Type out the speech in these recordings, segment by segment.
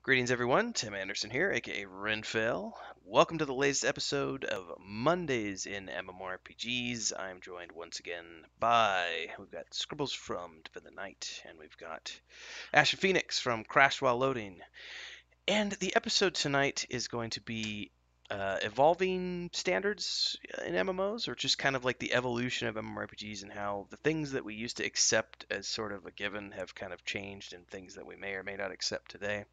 Greetings, everyone. Tim Anderson here, aka Renfell. Welcome to the latest episode of Mondays in MMORPGs. I'm joined once again by we've got Scribbles from Defend the Night, and we've got AshenPhoenix from Crashed While Loading. And the episode tonight is going to be evolving standards in MMOs, or just kind of like the evolution of MMORPGs and how the things that we used to accept as sort of a given have kind of changed, and things that we may or may not accept today.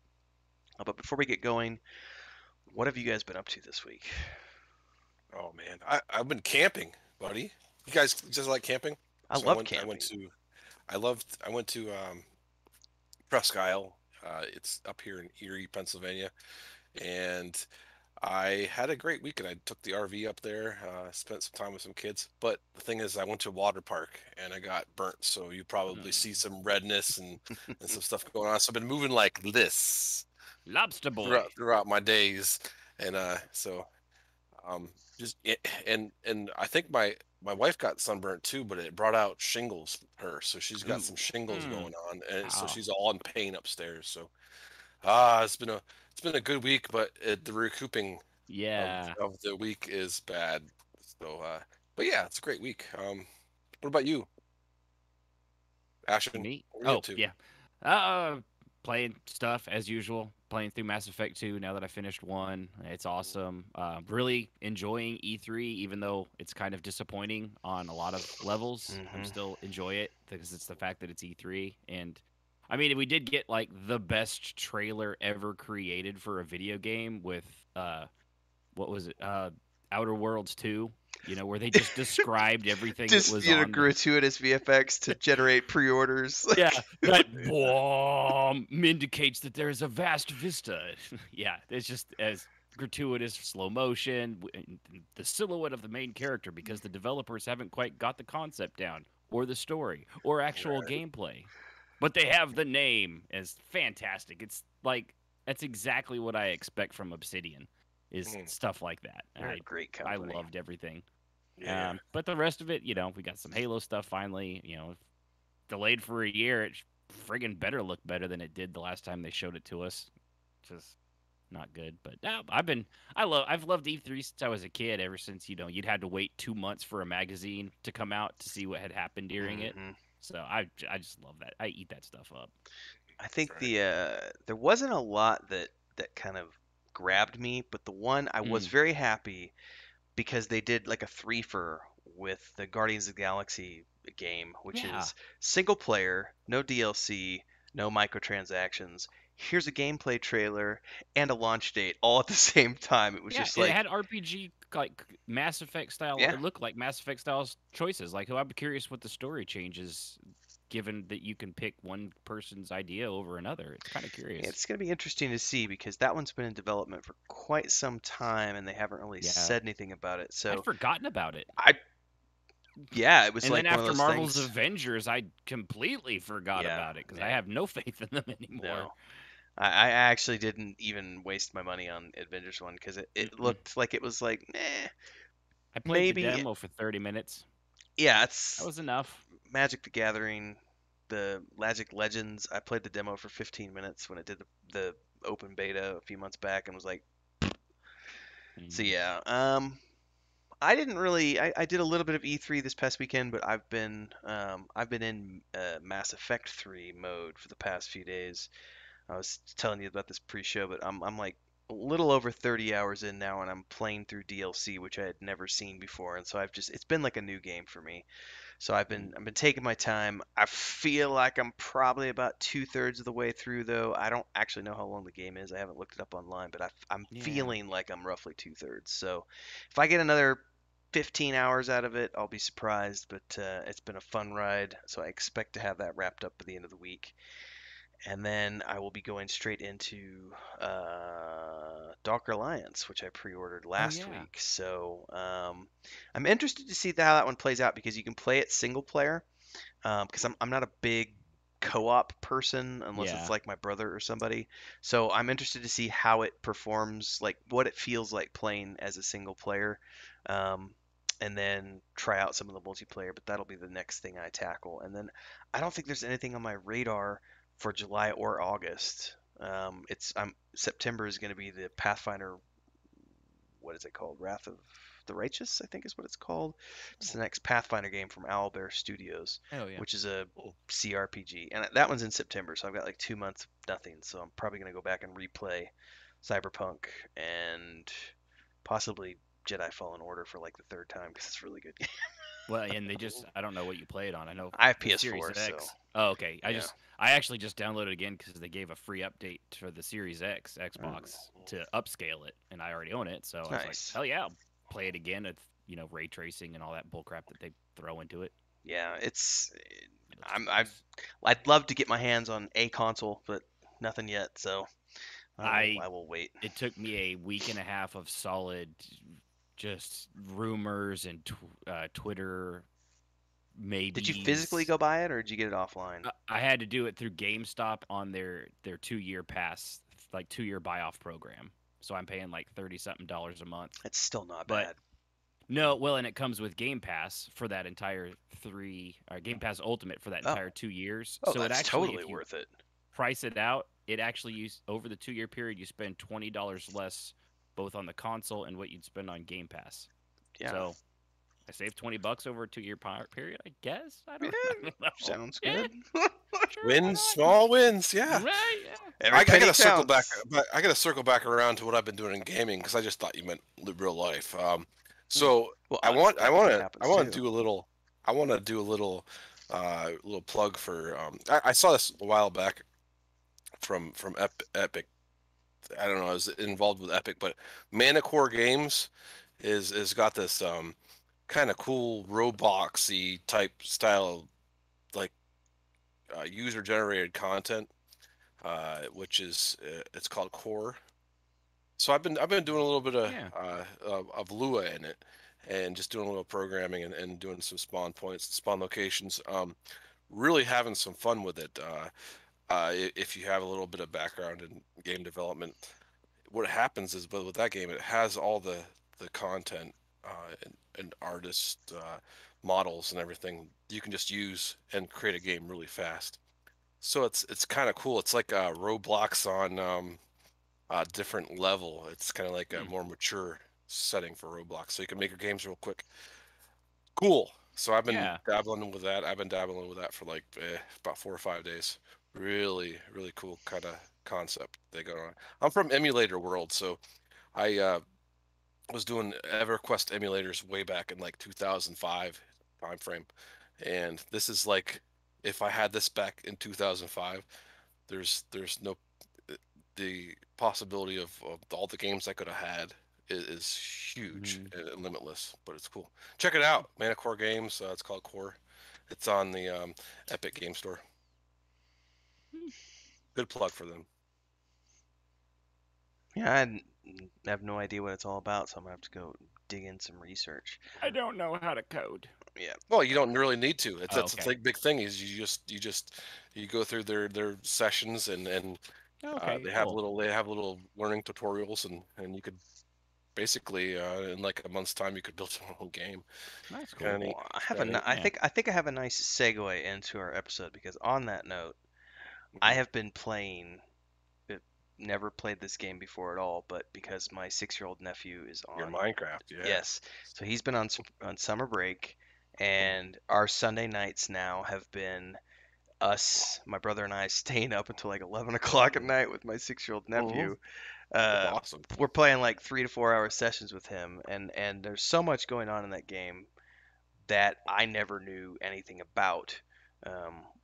But before we get going, what have you guys been up to this week? Oh man, I've been camping, buddy. You guys just like camping? I So I love went I went camping. to I went to Presque Isle. It's up here in Erie, Pennsylvania, and I had a great weekend. I took the RV up there, spent some time with some kids. But the thing is, I went to a water park and I got burnt. So you probably see Mm. some redness and some stuff going on. So I've been moving like this Lobster boy. throughout my days, and Um, just and I think my wife got sunburnt too, but it brought out shingles for her, so she's got some Ooh. shingles Mm. going on, and so Oh, she's all in pain upstairs. So it's been a good week, but the recouping yeah. of the week is bad. So but yeah, it's a great week. What about you, Ashton? Me? What are you up Oh, to? yeah. Uh, Playing stuff as usual. Playing through Mass Effect 2 now that I finished one. It's awesome. Really enjoying E3, even though it's kind of disappointing on a lot of levels. I'm Hmm. still enjoy it because it's the fact that it's E3. And I mean, we did get like the best trailer ever created for a video game with what was it? Outer Worlds 2, where they just described everything that Just was on the. gratuitous VFX to generate pre-orders. Yeah, that Yeah. bomb indicates that there is a vast vista. Yeah, it's just as gratuitous slow motion, the silhouette of the main character because the developers haven't quite got the concept down, or the story, or actual gameplay. But they have the name as fantastic. It's like that's exactly what I expect from Obsidian, is Mhm. stuff like that. They're a great I company. loved everything. Yeah. But the rest of it, we got some Halo stuff finally. Delayed for a year. It friggin' better look better than it did the last time they showed it to us. Just not good. But no, I've loved E3 since I was a kid. Ever since you'd had to wait 2 months for a magazine to come out to see what had happened during it. Hmm. So I just love that. I eat that stuff up. I That's think right. there wasn't a lot that kind of grabbed me, but the one I was Mm, very happy because they did like a threefer with the Guardians of the Galaxy game, which yeah, is single player, no DLC, no microtransactions. Here's a gameplay trailer and a launch date all at the same time. It was yeah. just It like, had RPG like Mass Effect style. yeah, It looked like Mass Effect style choices. Like, I'm curious what the story changes given that you can pick one person's idea over another. It's kind of curious. it's going to be interesting to see because that one's been in development for quite some time and they haven't really Yeah, said anything about it. I'd So forgotten about it. I, yeah, it was And then like one of after those Marvel's things. Avengers, I completely forgot Yeah, about it because I yeah, have no faith in them anymore. no. I actually didn't even waste my money on Avengers one because it Mm-mm. looked like it was like, I played the maybe, demo for 30 minutes. yeah, That it's was enough. Magic the Gathering, the Magic Legends. I played the demo for 15 minutes when it did the open beta a few months back and was like, so Hmm. yeah. I didn't really. I did a little bit of E3 this past weekend, but I've been in Mass Effect 3 mode for the past few days. I was telling you about this pre-show, but I'm like a little over 30 hours in now, and I'm playing through DLC, which I had never seen before, and so it's been like a new game for me. So I've been taking my time. I feel like I'm probably about two-thirds of the way through, though. I don't actually know how long the game is. I haven't looked it up online, but I'm Yeah. feeling like I'm roughly two-thirds. So if I get another 15 hours out of it, I'll be surprised. But it's been a fun ride, so I expect to have that wrapped up by the end of the week. And then I will be going straight into Dark Alliance, which I pre-ordered Oh last yeah. week. So I'm interested to see how that one plays out because you can play it single player. Because I'm not a big co-op person unless it's Yeah. like my brother or somebody. So I'm interested to see how it performs, like what it feels like playing as a single player. Um, and then try out some of the multiplayer, but that'll be the next thing I tackle. And then I don't think there's anything on my radar for July or August. September is going to be the Pathfinder. What is it called? Wrath of the Righteous, I think is what it's called. It's the next Pathfinder game from Owlbear Studios, Oh yeah. which is a CRPG, and that one's in September. So I've got like 2 months of nothing. So I'm probably going to go back and replay Cyberpunk and possibly Jedi Fallen Order for like the third time because it's a really good game. Well, and they just I don't know what you played on. I know I have the Series PS4, so X. Oh, okay. yeah. I actually just downloaded it again because they gave a free update for the Series X Xbox to upscale it, and I already own it. So I was like, Nice. hell yeah, I'll play it again. It's ray tracing and all that bullcrap that they throw into it. Yeah, it's It looks I'm nice. I'd love to get my hands on a console, but nothing yet. So I I will wait. It took me a week and a half of solid just rumors and Twitter maybes. Did you physically go buy it, or did you get it offline? I had to do it through GameStop on their 2-year pass, like 2-year buy off program. So I'm paying like $30 something a month. It's still not But bad. no, well, and it comes with Game Pass for that entire Game Pass Ultimate for that Oh. entire 2 years. Oh, So it that's actually, totally if you worth it. price it out, it actually over the 2-year period you spend $20 less both on the console and what you'd spend on Game Pass. Yeah. So I saved $20 over a 2-year period, I guess. I don't Yeah, know. sounds Yeah, good. sure, why Wins, not? small wins. Yeah. Right, yeah. Every I penny gotta circle back. counts. But I gotta circle back around to what I've been doing in gaming because I just thought you meant real life. Hmm. So Well, I want that happens to too. do a little. I want to do a little plug for. I saw this a while back from Epic. I don't know. I was involved with Epic, but Manicore Games is got this kind of cool Robloxy type style, like user generated content, which is it's called Core. So I've been doing a little bit Yeah. of Lua in it, and just doing a little programming and doing some spawn points, spawn locations. Really having some fun with it. If you have a little bit of background in game development, what happens is with that game, it has all the content and artist models and everything you can just use and create a game really fast. So it's kind of cool. It's like Roblox on different level. It's kind of like a Hmm. more mature setting for Roblox, so you can make your games real quick. Cool. So I've been Yeah. dabbling with that. I've been dabbling with that for like about 4 or 5 days. Really, really cool kind of concept they got on. I'm from emulator world, so I was doing EverQuest emulators way back in like 2005 time frame, and this is like if I had this back in 2005, there's no the possibility of all the games I could have had is huge and limitless. But it's cool. Check it out, Manicore Games. It's called Core. It's on the Epic Game Store. Good plug for them. Yeah, I have no idea what it's all about, so I'm gonna have to go dig in some research. I don't know how to code. Yeah. Well, you don't really need to. It's Oh, that's the okay. big thing is you go through their sessions and Okay, they have cool. little learning tutorials and you could basically in like a month's time you could build your own game. That's Kind cool. of neat. Well, I have Kind of neat. I think I have a nice segue into our episode because on that note, I Mhm. have been playing. Never played this game before at all, but because my 6-year-old nephew is Your on, Minecraft, yeah. yes, so he's been on summer break, Mhm. and our Sunday nights now have been us, my brother and I, staying up until like 11 o'clock at night with my 6-year-old Mhm. nephew. That's Uh, awesome. we're playing like 3 to 4 hour sessions with him, and there's so much going on in that game that I never knew anything about,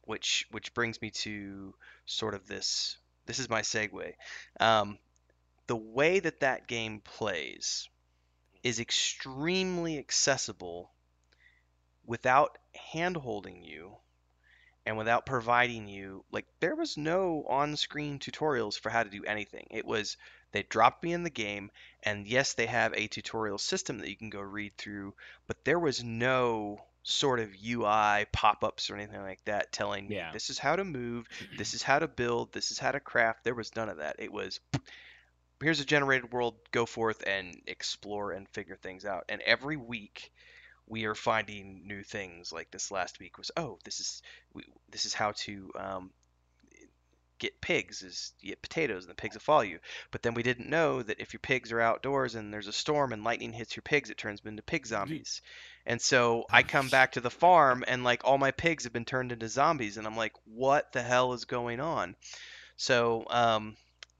which brings me to sort of this. This is my segue. Um, the way that that game plays is extremely accessible without hand-holding you and without providing you, like, there was no on-screen tutorials for how to do anything. It was they dropped me in the game, and yes, they have a tutorial system that you can go read through, but there was no sort of UI pop-ups or anything like that telling me Yeah. this is how to move, this is how to build, this is how to craft. There was none of that. It was here's a generated world, go forth and explore and figure things out. And every week we are finding new things. Like this last week was, oh, this is how to get pigs is you get potatoes and the pigs will follow you. But then we didn't know that if your pigs are outdoors and there's a storm and lightning hits your pigs, it turns them into pig zombies. And so I come back to the farm and like all my pigs have been turned into zombies, and I'm like, what the hell is going on? So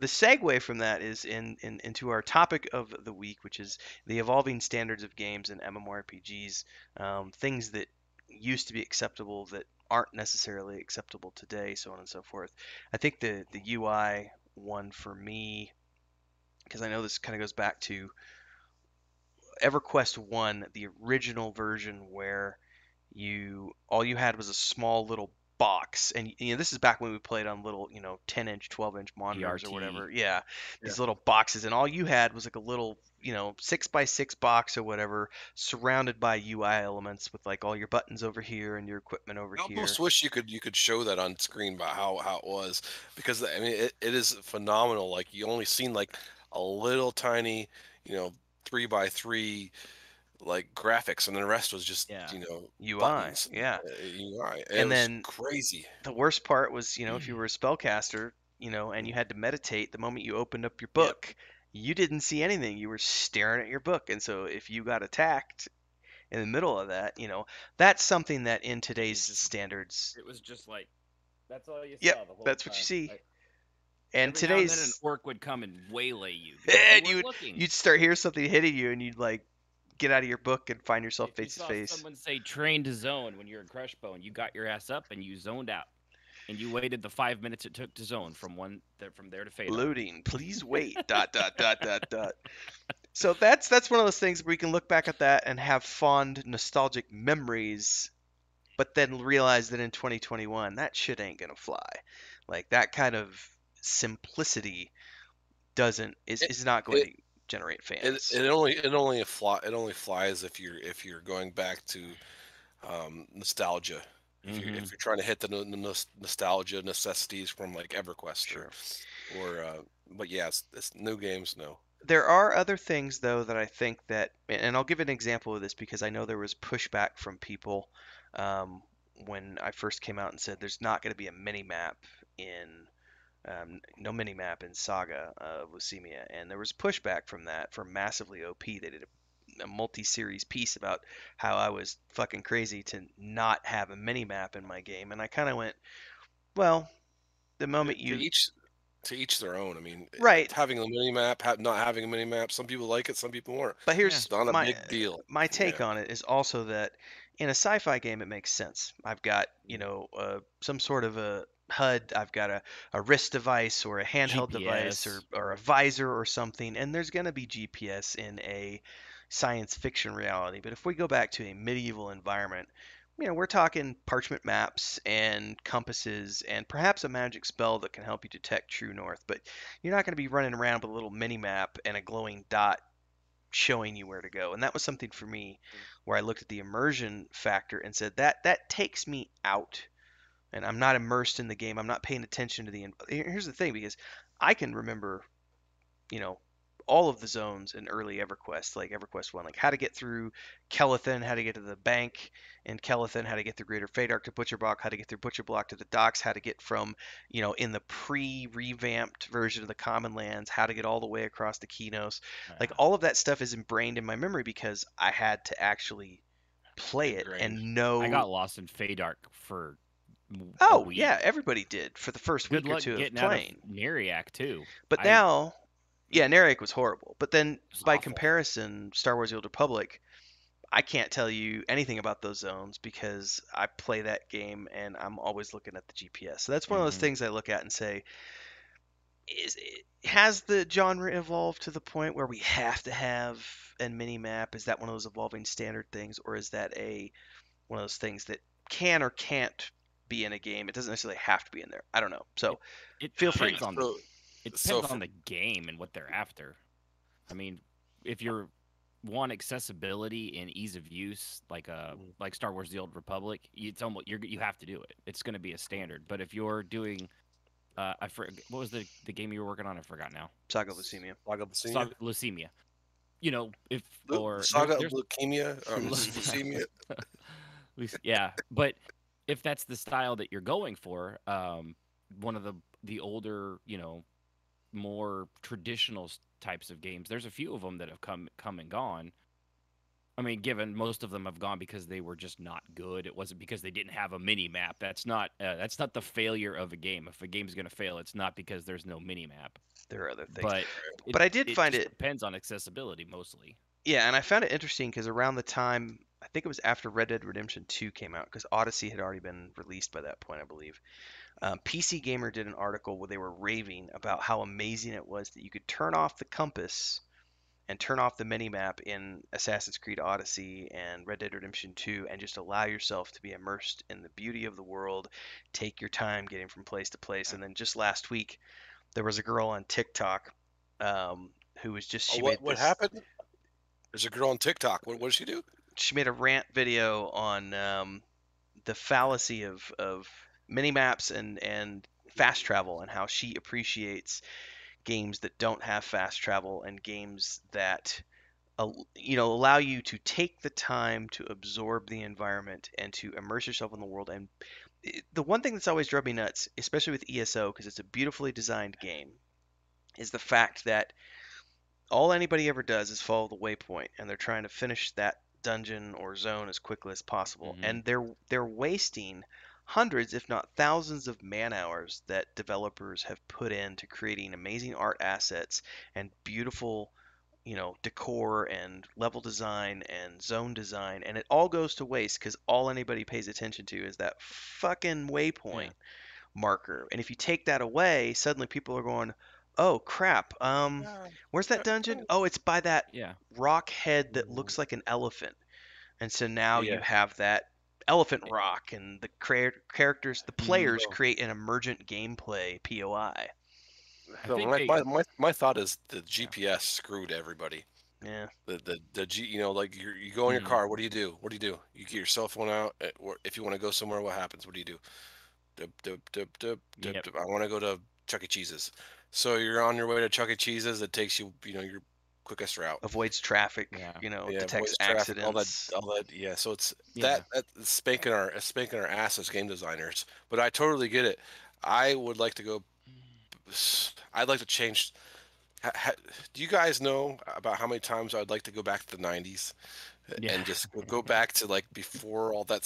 the segue from that is into our topic of the week, which is the evolving standards of games and MMORPGs, things that used to be acceptable that aren't necessarily acceptable today, so on and so forth. I think the UI one for me, because I know this kind of goes back to EverQuest One, the original version where you all you had was a small little box, and this is back when we played on little 10-inch 12-inch monitors or ERT. whatever. Yeah, Yeah. these little boxes, and all you had was like a little 6x6 box or whatever, surrounded by UI elements with like all your buttons over here and your equipment over I here. almost wish you could show that on screen about how it was, because I mean it is phenomenal. Like you only seen like a little tiny, 3x3 like graphics, and the rest was just Yeah. UI, buttons. yeah. UI. It And was then crazy. the worst part was, if you were a spellcaster, and you had to meditate, the moment you opened up your book, you didn't see anything. You were staring at your book. And so if you got attacked in the middle of that, that's something that in today's standards, It was just like that's all you yep, saw the whole that's what you time. see. Like, And every now and then an today's, orc would come and waylay you because and you weren't looking. you'd start hearing something hitting you, and you'd like get out of your book and find yourself If you face to saw face. someone say train to zone when you're in Crushbone, you got your ass up and you zoned out, and you waited the 5 minutes it took to zone from there to fade. Loading. Please wait. dot dot dot dot dot. So that's one of those things where you can look back at that and have fond nostalgic memories, but then realize that in 2021 that shit ain't gonna fly. Like that kind of simplicity is not going to generate fans. It only flies if you're going back to nostalgia. If Mhm. you're trying to hit the nostalgia necessities from like EverQuest Sure. or but yeah, it's new games. No. There are other things though that I think that, and I'll give an example of this because I know there was pushback from people um, when I first came out and said there's not going to be a mini map in no mini map in Saga of Leucemia, and there was pushback from that from Massively OP. They did a multi-series piece about how I was fucking crazy to not have a mini map in my game, and I kind of went, well, the moment To you each their own. I mean, right, having a mini map, not having a mini map. Some people like it, some people weren't. but Yeah. here's It's not a my big deal. my take Yeah. on it is also that in a sci-fi game it makes sense. I've got some sort of a HUD, I've got a wrist device or a handheld device GPS. or a visor or something, and there's going to be GPS in a science fiction reality. But if we go back to a medieval environment, we're talking parchment maps and compasses and perhaps a magic spell that can help you detect true north. But you're not going to be running around with a little mini map and a glowing dot showing you where to go. And that was something for me where I looked at the immersion factor and said that takes me out. And I'm not immersed in the game. I'm not paying attention to the. Here's the thing, because I can remember, you know, all of the zones in early EverQuest, like EverQuest One, like how to get through Kelethin, how to get to the bank in Kelethin, how to get through Greater Fadark to Butcher Block, how to get through Butcher Block to the docks, how to get from, in the pre-revamped version of the Common Lands, how to get all the way across the Kinos. Like all of that stuff is ingrained in my memory because I had to actually play it Ingrained. and know. I got lost in Fadark for a Oh week. yeah, everybody did for the first Good week or luck two of getting out of playing. Neriak too. But now, yeah, Narek was horrible. But then, was by awful. comparison, Star Wars: The Old Republic, I can't tell you anything about those zones because I play that game and I'm always looking at the GPS. So that's one of those Mhm. things I look at and say, has the genre evolved to the point where we have to have a mini map? Is that one of those evolving standard things, or is that one of those things that can or can't be in a game? It doesn't necessarily have to be in there. I don't know. So It feel free. depends on So, it so depends for- on the game and what they're after. I mean, if you're want accessibility and ease of use, like Star Wars: The Old Republic, it's almost you have to do it. It's going to be a standard. But if you're doing, what was the game you were working on? I forgot now. Saga of Leucemia. Saga of Leucemia. Saga Leucemia. If or Saga there's of Leukemia. Leucemia. yeah, but if that's the style that you're going for, one of the the older, more traditional types of games. There's a few of them that have come and gone. I mean, given most of them have gone because they were just not good. It wasn't because they didn't have a mini map. That's not the failure of a game. If a game's going to fail, it's not because there's no mini map. There are other things. But But I did it find just it, depends on accessibility mostly. yeah, and I found it interesting because around the time, I think it was after Red Dead Redemption 2 came out, because Odyssey had already been released by that point, I believe. PC Gamer did an article where they were raving about how amazing it was that you could turn off the compass and turn off the minimap in Assassin's Creed Odyssey and Red Dead Redemption 2 and just allow yourself to be immersed in the beauty of the world, take your time getting from place to place. And then just last week, there was a girl on TikTok who was just, she made What this, happened? There's a girl on TikTok. What did she do? she made a rant video on the fallacy of minimaps and fast travel and how she appreciates games that don't have fast travel and games that allow you to take the time to absorb the environment and to immerse yourself in the world. And the one thing that's always drove me nuts, especially with ESO, because it's a beautifully designed game, is the fact that all anybody ever does is follow the waypoint, and they're trying to finish that dungeon or zone as quickly as possible. Mhm. And they're wasting hundreds, if not thousands, of man hours that developers have put into creating amazing art assets and beautiful decor and level design and zone design, and it all goes to waste because all anybody pays attention to is that fucking waypoint Yeah. marker. And if you take that away, suddenly people are going, "Oh crap, where's that dungeon? Oh, it's by that Yeah. rock head that looks like an elephant." And so now you Yeah. have that elephant rock, and the characters, the Mhm. players create an emergent gameplay POI. I So think my, they my, my, my thought is the Yeah. GPS screwed everybody. Yeah. The G, like you go in your Mhm. car. What do you do? What do you do? You get your cell phone out, or if you want to go somewhere, what happens? What do you do? Dip, dip, dip, dip, dip, Yep. dip. I want to go to Chuck E. Cheese's. So you're on your way to Chuck E. Cheese's. It takes you, your quickest route. Avoids traffic, Yeah. Yeah, detects voice traffic, accidents. all that. Yeah, so it's Yeah. that's spanking our ass as game designers. But I totally get it. I would like to go. I'd like to change. Do you guys know about how many times I'd like to go back to the '90s Yeah. and just go back to like before all that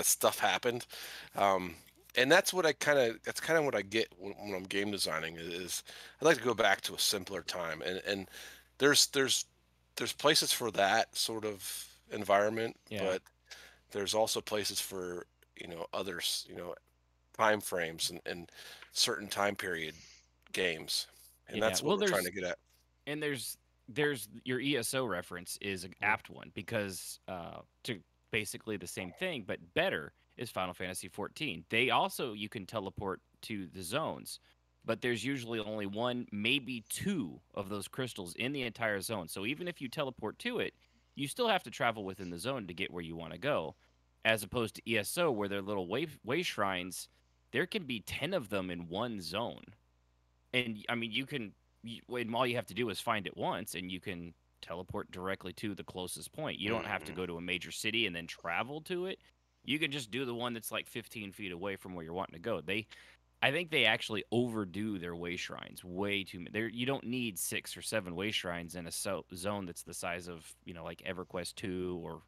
stuff happened? And that's kind of what I get when I'm game designing is I'd like to go back to a simpler time, and there's there's there's places for that sort of environment, Yeah. but there's also places for others, time frames and certain time period games, and Yeah. that's what Well, we're trying to get at. there's your ESO reference is an Mhm. apt one because to basically the same thing but better is Final Fantasy 14. They also you can teleport to the zones, but there's usually only one, maybe two of those crystals in the entire zone. So even if you teleport to it, you still have to travel within the zone to get where you want to go. As opposed to ESO, where they're little way shrines, there can be 10 of them in one zone. And I mean, and all you have to do is find it once, and you can teleport directly to the closest point. You don't have to Mhm. go to a major city and then travel to it. You can just do the one that's like 15 feet away from where you're wanting to go. I think they actually overdo their way shrines way too much. You don't need 6 or 7 way shrines in a zone that's the size of like EverQuest 2 or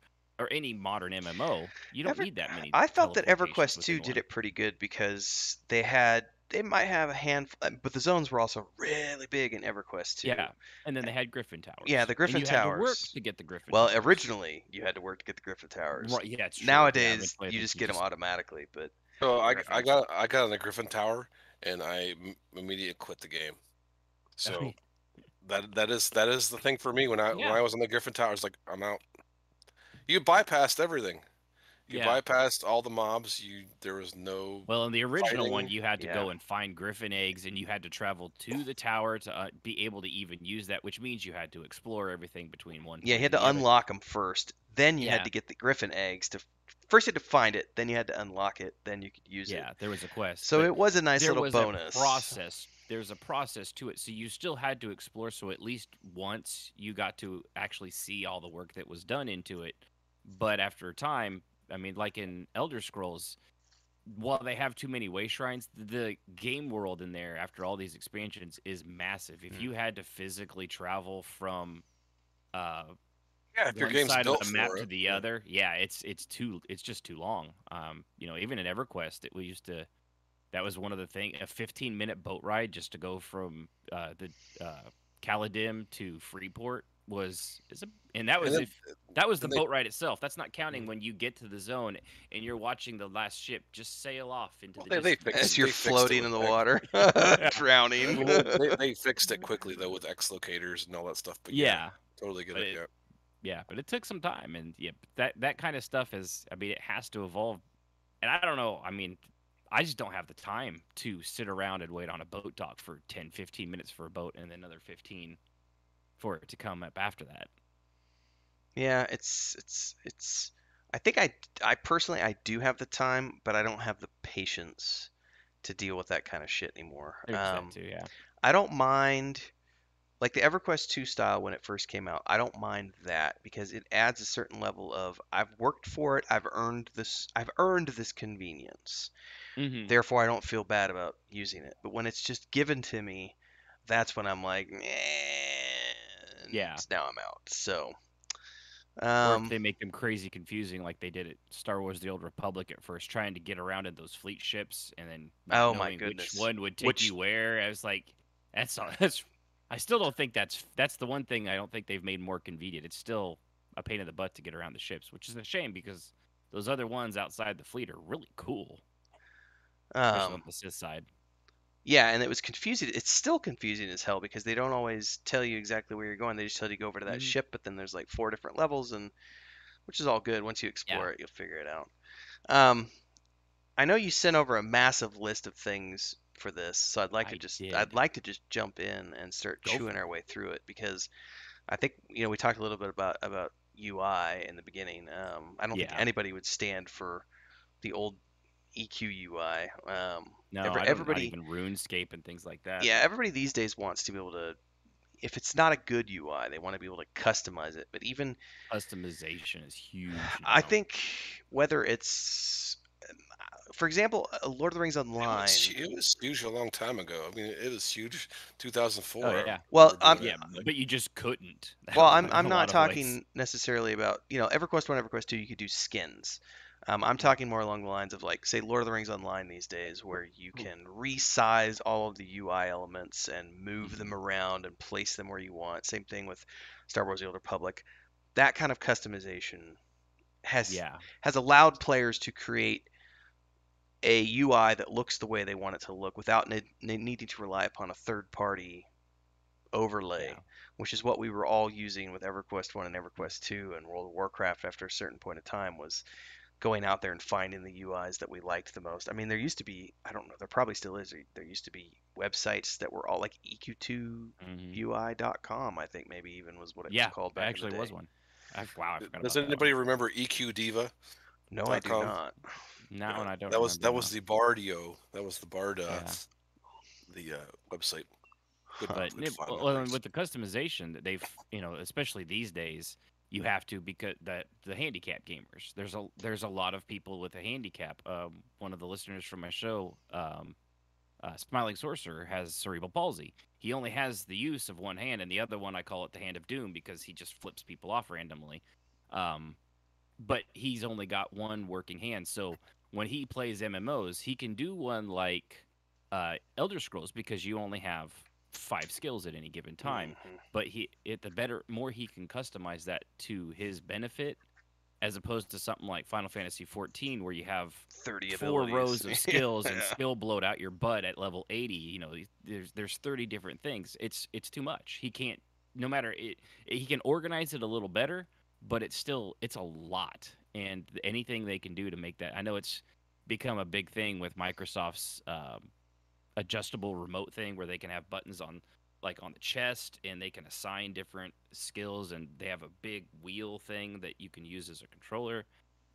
any modern MMO. You don't Ever, need that many I thought that teleportations EverQuest within 2 did one. it pretty good because they might have a handful, but the zones were also really big in EverQuest 2. Yeah, and then they had Griffin Yeah, Towers, the and Griffin you had to work Towers. to get the Griffin Well, Towers. originally you had to work to get the Griffin Towers. Right? Yeah, it's true. Yeah, Nowadays eventually I you think just you get them just automatically, but So I, I graphics. got I got on the Griffin Tower and I immediately quit the game. Oh, So that is the thing for me when yeah, I was on the Griffin Tower. It's like I'm out. You bypassed everything. You yeah. bypassed all the mobs. There was no Well, in the original one, fighting. you had to yeah. go and find Griffin eggs, and you had to travel to the tower to be able to even use that, which means you had to explore everything between one Yeah, you point had and to the other. unlock them first. Then you had Yeah, to get the Griffin eggs to first you had to find it, then you had to unlock it, then you could use it. yeah. There was a quest, So but it was a nice there little was a bonus. process. There's a process to it, so you still had to explore. So at least once you got to actually see all the work that was done into it. But after a time, I mean, like in Elder Scrolls, while they have too many way shrines, the game world in there after all these expansions is massive. If you had to physically travel from uh, Yeah, if your one game's side of built the map for to it. the other, yeah, it's just too long. Even in EverQuest, we used to. That was one of the things. A 15-minute boat ride just to go from the Caladim to Freeport and that And was then, if that was the then they boat ride itself. That's not counting Mhm. when you get to the zone and you're watching the last ship just sail off into Well, the they distance. fixed As it. you're They fixed it floating with in the X. water, Yeah, I drowning. mean, they fixed it quickly though with X locators and all that stuff. But yeah, yeah, totally get but it. Yeah. but it took some time, and yeah, that kind of stuff is. I mean, it has to evolve, and I don't know. I mean, I just don't have the time to sit around and wait on a boat dock for 10, 15 minutes for a boat, and then another 15 for it to come up after that. Yeah, it's. I think I personally I do have the time, but I don't have the patience to deal with that kind of shit anymore. There's that too, yeah. I don't mind like the EverQuest 2 style when it first came out. I don't mind that because it adds a certain level of I've worked for it, I've earned this convenience. Hmm. Therefore, I don't feel bad about using it. But when it's just given to me, that's when I'm like, Yeah. and now I'm out. So, Or if um, they make them crazy confusing like they did at Star Wars The Old Republic at first, trying to get around in those fleet ships and then not oh my knowing which goodness, one would take which you where. I was like, that's all that's I still don't think that's the one thing I don't think they've made more convenient. It's still a pain in the butt to get around the ships, which is a shame because those other ones outside the fleet are really cool, especially um, on the Sith side. yeah, and it was confusing. It's still confusing as hell because they don't always tell you exactly where you're going. They just tell you to go over to that Hmm. ship, but then there's like four different levels, and which is all good. Once you Yeah, explore it, you'll figure it out. Um, I know you sent over a massive list of things for this, so I I'd did. like to just jump in and start Go chewing for our it. way through it because I think we talked a little bit about UI in the beginning. I don't think Yeah. anybody would stand for the old EQ UI. No, I don't. Not Everybody, even RuneScape and things like that. yeah, everybody these days wants to be able to. If it's not a good UI, they want to be able to customize it. But even Customization is huge I now. think whether it's, for example, Lord of the Rings Online. It was huge a long time ago. I mean, it was huge. Oh 2004. I yeah, Well, remember doing it. yeah, but you just couldn't I'm in I'm a not lot of ways. talking necessarily about EverQuest One, EverQuest Two. You could do skins. I'm Mhm. talking more along the lines of like say Lord of the Rings Online these days, where you can resize all of the UI elements and move them Mhm. around and place them where you want. Same thing with Star Wars: The Old Republic. That kind of customization has Yeah, has allowed players to create a UI that looks the way they want it to look without needing to rely upon a third party yeah. overlay, which is what we were all using with EverQuest 1 and EverQuest 2 and World of Warcraft after a certain point of time was going out there and finding the UIs that we liked the most. I mean, there used to be, I don't know, there probably still is, there used to be websites that were all like Hmm. EQ2UI.com, I think maybe even was what it was Yeah, called back in the actually was day. one. Wow, I forgot Does about that one. anybody remember EQDiva.com? No, I do not. That Yeah, one I don't remember that was now. the Bardio. That was the Bard Yeah, the website. Good Huh. but good fun well, and memories. with the customization that they've, especially these days, you have to because that the handicap gamers. There's a lot of people with a handicap. One of the listeners from my show, Smiling Sorcerer, has cerebral palsy. He only has the use of one hand, and the other one I call it the Hand of Doom because he just flips people off randomly. Um, but he's only got one working hand, so when he plays MMOs, he can do one like Elder Scrolls because you only have 5 skills at any given time. Hmm. But the better, more he can customize that to his benefit, as opposed to something like Final Fantasy 14 where you have 30 four abilities. rows of skills and Yeah. skill bloat out your butt at level 80. There's 30 different things. It's too much. He can't. No matter it, he can organize it a little better, but it's a lot. And anything they can do to make that, I know it's become a big thing with Microsoft's adjustable remote thing where they can have buttons on like on the chest and they can assign different skills and they have a big wheel thing that you can use as a controller.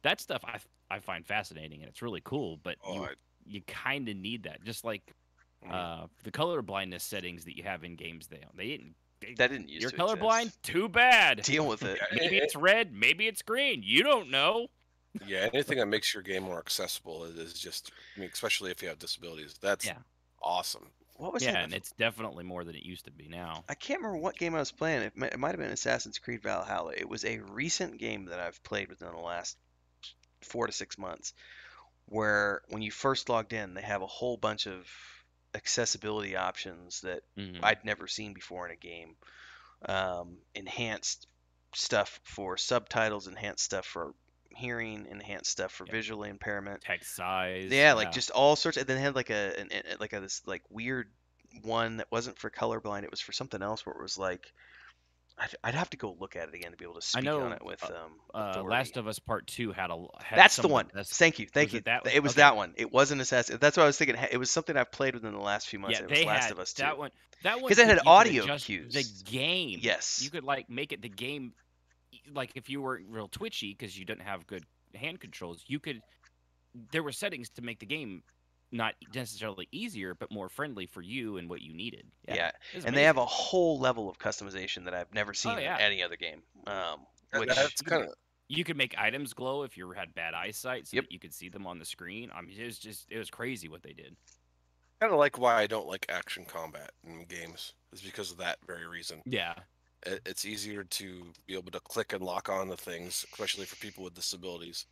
That stuff I find fascinating and it's really cool, but Oh, you kind of need that. Just like mm. the color blindness settings that you have in games, they didn't. That didn't used You're to exist. colorblind? Too bad. Deal with it. Yeah, Maybe it's red, maybe it's green. You don't know. Yeah, anything that makes your game more accessible is just, I mean, especially if you have disabilities, that's Yeah. awesome. What was it? Yeah, and it's definitely more than it used to be now. I can't remember what game I was playing. It might have been Assassin's Creed Valhalla. It was a recent game that I've played within the last 4 to 6 months, where when you first logged in, they have a whole bunch of accessibility options that Hmm. I'd never seen before in a game. Enhanced stuff for subtitles, enhanced stuff for hearing, enhanced stuff for Yep. visual impairment. Text size. Yeah, like Yeah. just all sorts. And then they had like like a this like weird one that wasn't for colorblind. It was for something else where it was like I'd have to go look at it again to be able to I speak on know it with authority. Last of Us Part 2 had That's the some of the one. best. Thank you, thank Was you. it that one? It was Okay. that one. It wasn't Assassin. That's what I was thinking. It was something I've played within the last few months. Yeah, And it was they Last had of Us that 2. one. That one Because it had you could audio adjust the cues. game. Yes. You could like make it the game like if you were real twitchy because you didn't have good hand controls, you could there were settings to make the game not necessarily easier but more friendly for you and what you needed. Yeah. Yeah, It was and they have a amazing. whole level of customization that I've never Oh seen in yeah. any other game. That's Which, You could kind make of you could make items glow if you had bad eyesight so yep, that you could see them on the screen. I mean, it was crazy what they did. like why I don't like action combat in games is because of that very reason. Yeah. It's easier to be able to click and lock on to things, especially for people with disabilities.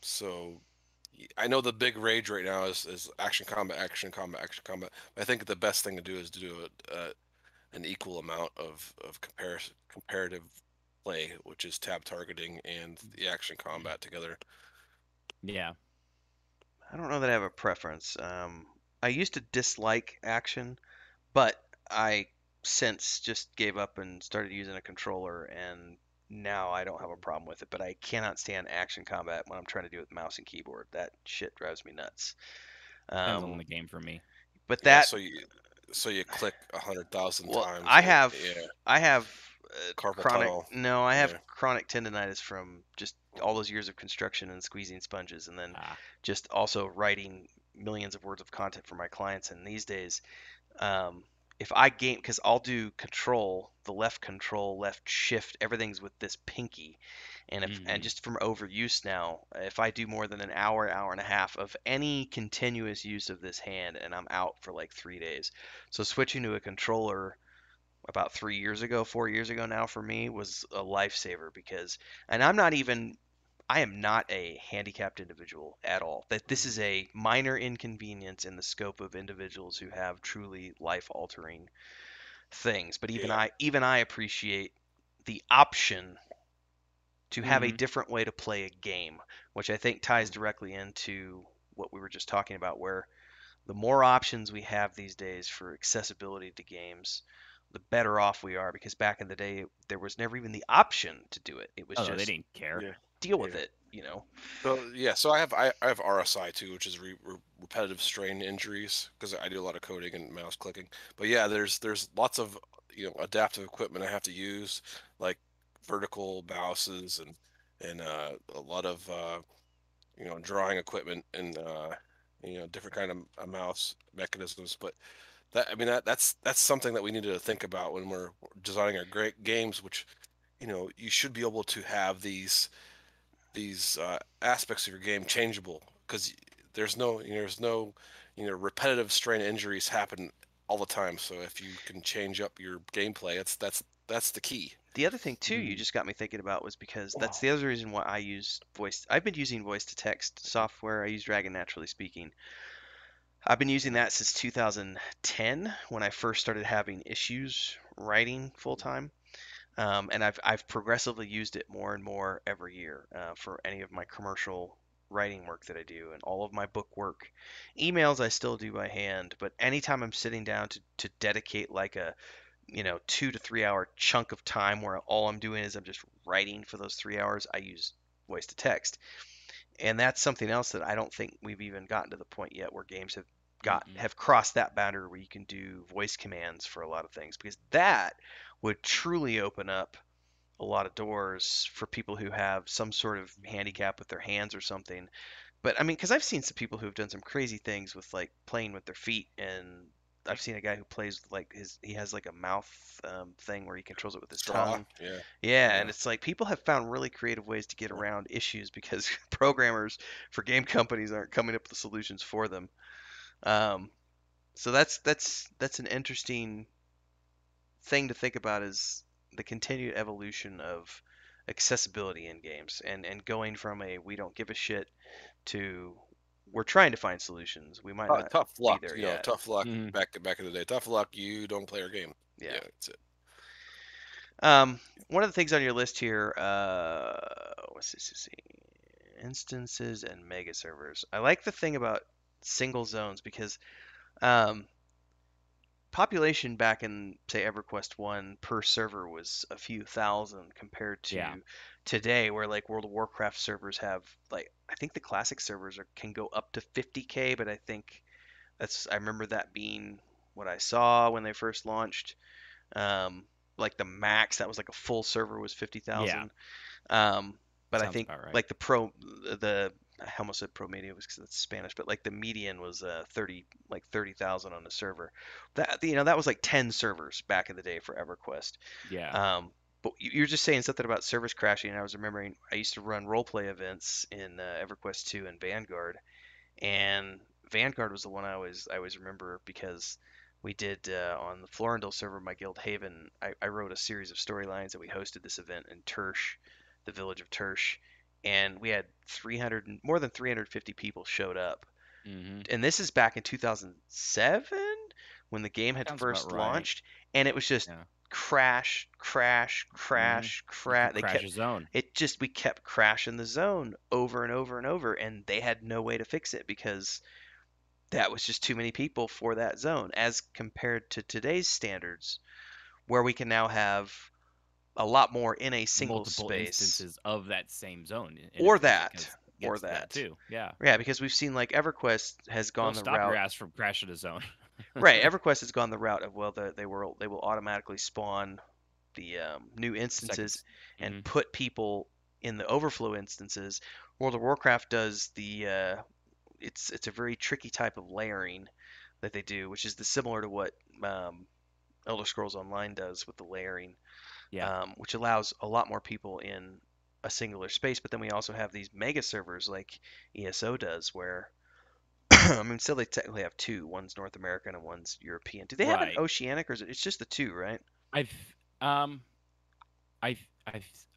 So I know the big rage right now is action combat, action combat, action combat. I think the best thing to do is to do an equal amount of comparative play, which is tab targeting and the action combat together. Yeah. I don't know that I have a preference. I used to dislike action, but I since just gave up and started using a controller, and now I don't have a problem with it. But I cannot stand action combat when I'm trying to do it with mouse and keyboard. That shit drives me nuts. Depends on Um, the game for me. but Yeah, that so you click 100,000 Well, times, and yeah, I have carpal chronic. tunnel. No, I have Yeah, chronic tendonitis from just all those years of construction and squeezing sponges, and then Ah. just also writing millions of words of content for my clients. And these days, um, if I game, because I'll do control, left shift, everything's with this pinky, and Hmm. just from overuse now, if I do more than an hour, hour and a half of any continuous use of this hand, and I'm out for like 3 days. So switching to a controller about 3 years ago, 4 years ago now for me was a lifesaver because, and I am not a handicapped individual at all. That this is a minor inconvenience in the scope of individuals who have truly life-altering things. But yeah, even I appreciate the option to have a Hmm. different way to play a game, which I think ties directly into what we were just talking about, where the more options we have these days for accessibility to games, the better off we are. Because back in the day, there was never even the option to do it. It was Oh no, they just didn't care. yeah, deal with yeah. it, you know? So I have RSI too, which is repetitive strain injuries because I do a lot of coding and mouse clicking. But yeah, there's lots of adaptive equipment I have to use, like vertical mouses and a lot of drawing equipment and different kind of mouse mechanisms. But that I mean that's something that we need to think about when we're designing our great games, which you should be able to have these aspects of your game changeable because there's no repetitive strain injuries happen all the time. So if you can change up your gameplay, that's the key. The other thing too, you Hmm. just got me thinking about was because that's the other reason why I use voice. I've been using voice to text software. I use Dragon Naturally Speaking. I've been using that since 2010 when I first started having issues writing full time. And I've progressively used it more and more every year for any of my commercial writing work that I do and all of my book work. Emails I still do by hand, but anytime I'm sitting down to dedicate like a 2 to 3 hour chunk of time where all I'm doing is I'm just writing for those 3 hours, I use voice to text. And that's something else that I don't think we've even gotten to the point yet where games Mm-mm. have crossed that boundary where you can do voice commands for a lot of things because that would truly open up a lot of doors for people who have some sort of handicap with their hands or something. But I mean, because I've seen some people who have done some crazy things with like playing with their feet and I've seen a guy who plays like he has like a mouth thing where he controls it with his Straw. tongue. Yeah. Yeah, and Yeah. it's like people have found really creative ways to get Yeah. around issues because programmers for game companies aren't coming up with the solutions for them. Um, so that's an interesting thing to think about is the continued evolution of accessibility in games and going from a we don't give a shit to we're trying to find solutions. We might not Tough be luck. there yet. Tough luck. Hmm. Back in the day. Tough luck. You don't play our game. Yeah. Yeah. That's it. One of the things on your list here, what's this? Let's see. Instances and mega servers. I like the thing about single zones because um, population back in say EverQuest 1 per server was a few thousand compared to Yeah. today where like World of Warcraft servers have like I think the classic servers can go up to 50K, but I think I remember that being what I saw when they first launched. Um, like the max that was like a full server was Yeah. 50,000. But I Sounds think about right. like the I almost said pro media was because it's Spanish, but like the median was 30,000 on the server. That was like 10 servers back in the day for EverQuest. Yeah. But you're just saying something about servers crashing, and I was remembering I used to run role play events in EverQuest 2 and Vanguard, and Vanguard was the one I always remember because we did on the Florendal server, my guild Haven. I wrote a series of storylines, and we hosted this event in Tersh, the village of Tersh, and we had more than 350 people showed up. Hmm. And this is back in 2007 when the game had Sounds about first right. launched, and it was just Yeah. crash, crash, Hmm. crash, You can crash. crash a zone. We kept crashing the zone over and over and over, and they had no way to fix it because that was just too many people for that zone as compared to today's standards where we can now have a lot more in a single Multiple space instances of that same zone, and or if it that or gets to that that too. Yeah. yeah because we've seen like EverQuest has Don't gone the stop your route ass from crashing a zone. right EverQuest has gone the route of well they will automatically spawn the new instances Seconds. and Hmm. put people in the overflow instances. World of Warcraft does it's a very tricky type of layering that they do, which is similar to what Elder Scrolls Online does with the layering, Yeah. which allows a lot more people in a singular space. But then we also have these mega servers like ESO does, where I mean, still they technically have two. One's North American and one's European. Do they have an Right. Oceanic, or is it's just the two, right? I've um I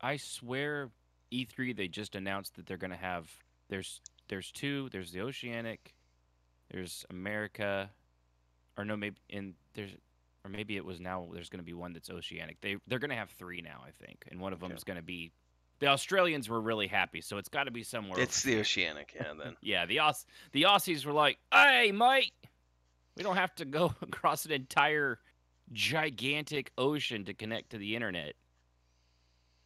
I swear E3 they just announced that they're gonna have there's two, there's the Oceanic, there's America, or no maybe in there's or maybe it was now there's gonna be one that's Oceanic. They're gonna have three now, I think, and one of Okay. them's gonna be the Australians were really happy, so it's got to be somewhere over It's the there. Oceanic, yeah. Then Yeah, the Aussies were like, "Hey, mate, we don't have to go across an entire gigantic ocean to connect to the internet."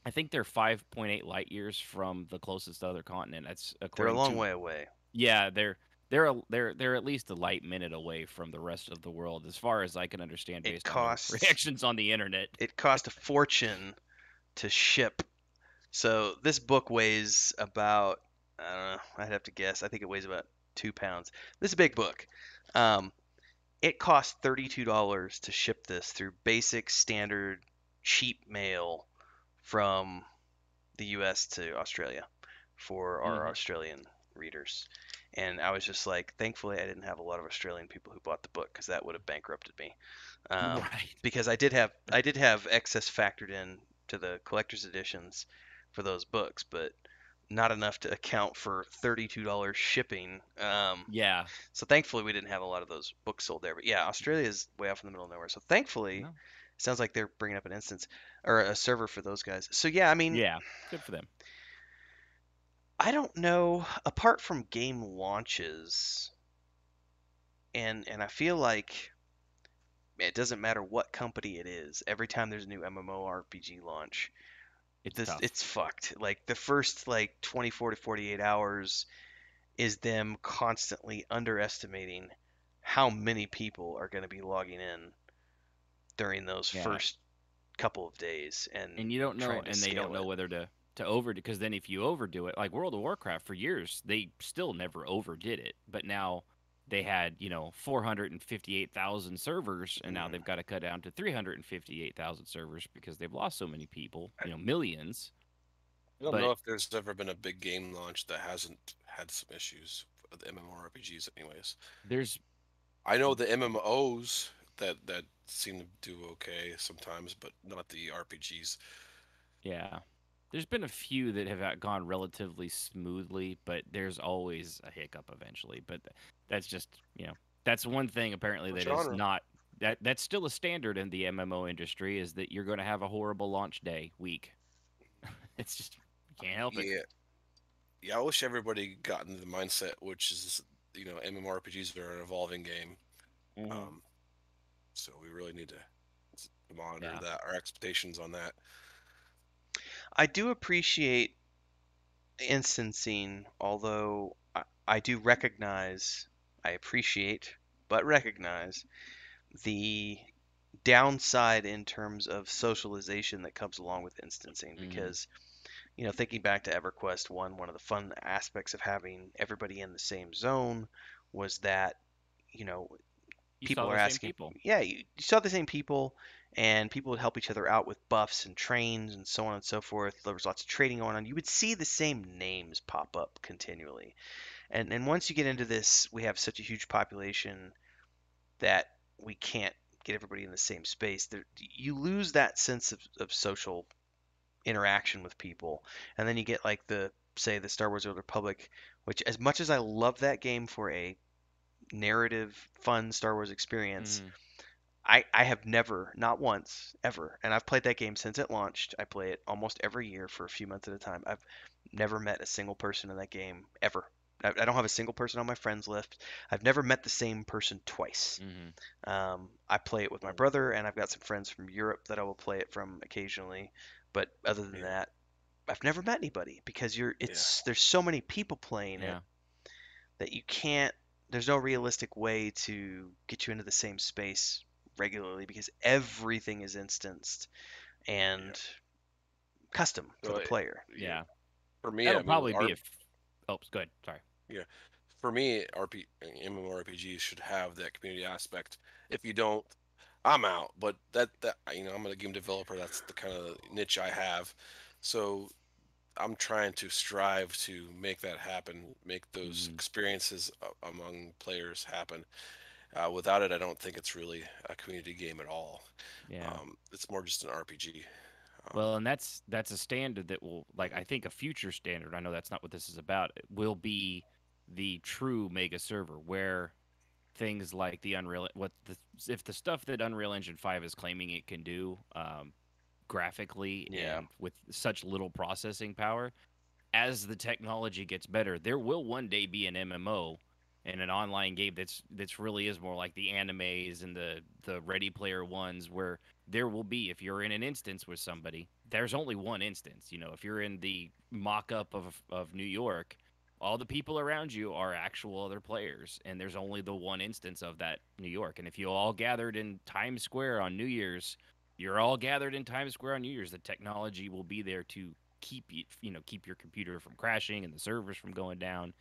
I think they're 5.8 light years from the closest other continent. That's they're a according long to way away. yeah, they're at least a light minute away from the rest of the world, as far as I can understand It based on their costs reactions on the internet. it cost a fortune to ship. So this book weighs about I don't know. I'd have to guess. I think it weighs about 2 pounds. This is a big book. Um, it cost $32 to ship this through basic, standard, cheap mail from the U.S. to Australia for our Hmm. Australian readers. And I was just like, thankfully, I didn't have a lot of Australian people who bought the book because that would have bankrupted me. Right. Because I did have excess factored in to the collector's editions for those books, but not enough to account for $32 shipping. Yeah. So thankfully, we didn't have a lot of those books sold there. But yeah, Australia is way off in the middle of nowhere. So thankfully, No. it sounds like they're bringing up an instance or a server for those guys. So yeah, I mean, Yeah. Good for them. I don't know. Apart from game launches, and I feel like it doesn't matter what company it is. Every time there's a new MMORPG launch, It's tough. it's fucked. Like the first like 24 to 48 hours is them constantly underestimating how many people are going to be logging in during those Yeah. first couple of days and And you don't know, trying to and they don't scale know it. whether to overdo, because then if you overdo it, like World of Warcraft for years, they still never overdid it, but now they had 458,000 servers, and now Mm. they've got to cut down to 358,000 servers because they've lost so many people, millions. I don't But know if there's ever been a big game launch that hasn't had some issues with MMORPGs, anyways. there's I know the MMOs that seem to do okay sometimes, but not the RPGs. Yeah. There's been a few that have gone relatively smoothly, but there's always a hiccup eventually. But that's just, that's one thing apparently What that is genre? not that's still a standard in the MMO industry is that you're going to have a horrible launch day week. It's just you can't help it. Yeah, yeah. I wish everybody got into the mindset, which is MMORPGs are an evolving game. Hmm. Um, so we really need to monitor Yeah. that, our expectations on that. I do appreciate instancing, although I do recognize, I appreciate, but recognize the downside in terms of socialization that comes along with instancing Hmm. because thinking back to EverQuest 1, one of the fun aspects of having everybody in the same zone was that you know You people saw are the same asking, people. yeah, you saw the same people, and people would help each other out with buffs and trains and so on and so forth. There was lots of trading going on. You would see the same names pop up continually. And once you get into this, we have such a huge population that we can't get everybody in the same space. You lose that sense of social interaction with people. And then you get like say the Star Wars Old Republic, which as much as I love that game for a narrative, fun Star Wars experience, Hmm. I have never, not once, ever, and I've played that game since it launched. I play it almost every year for a few months at a time. I've never met a single person in that game ever. I don't have a single person on my friends list. I've never met the same person twice. Hmm. I play it with my Mm. brother, and I've got some friends from Europe that I will play it from occasionally. But other than Yeah, that, I've never met anybody because yeah, there's so many people playing it Yeah. that you can't there's no realistic way to get you into the same space regularly because everything is instanced yeah. and custom for So the player. yeah, Yeah. for me, I That'll mean, probably be a. Oh, good. Sorry. yeah, for me, MMORPGs should have that community aspect. If you don't, I'm out. But I'm a game developer. That's the kind of niche I have. So I'm trying to strive to make that happen, make those Hmm. experiences among players happen. Without it, I don't think it's really a community game at all. Yeah. It's more just an RPG. Um, Well, and that's a standard that will like I think a future standard. I know that's not what this is about. It will be the true mega server where things like the Unreal what the if the stuff that Unreal Engine 5 is claiming it can do graphically Yeah. and with such little processing power, as the technology gets better, there will one day be an MMO and an online game that's really is more like the animes and the Ready Player ones where there will be if you're in an instance with somebody, there's only one instance. If you're in the mock-up of New York, all the people around you are actual other players, and there's only the one instance of that New York. And if you all gathered in Times Square on New Year's, you're all gathered in Times Square on New Year's. The technology will be there to keep your computer from crashing and the servers from going down.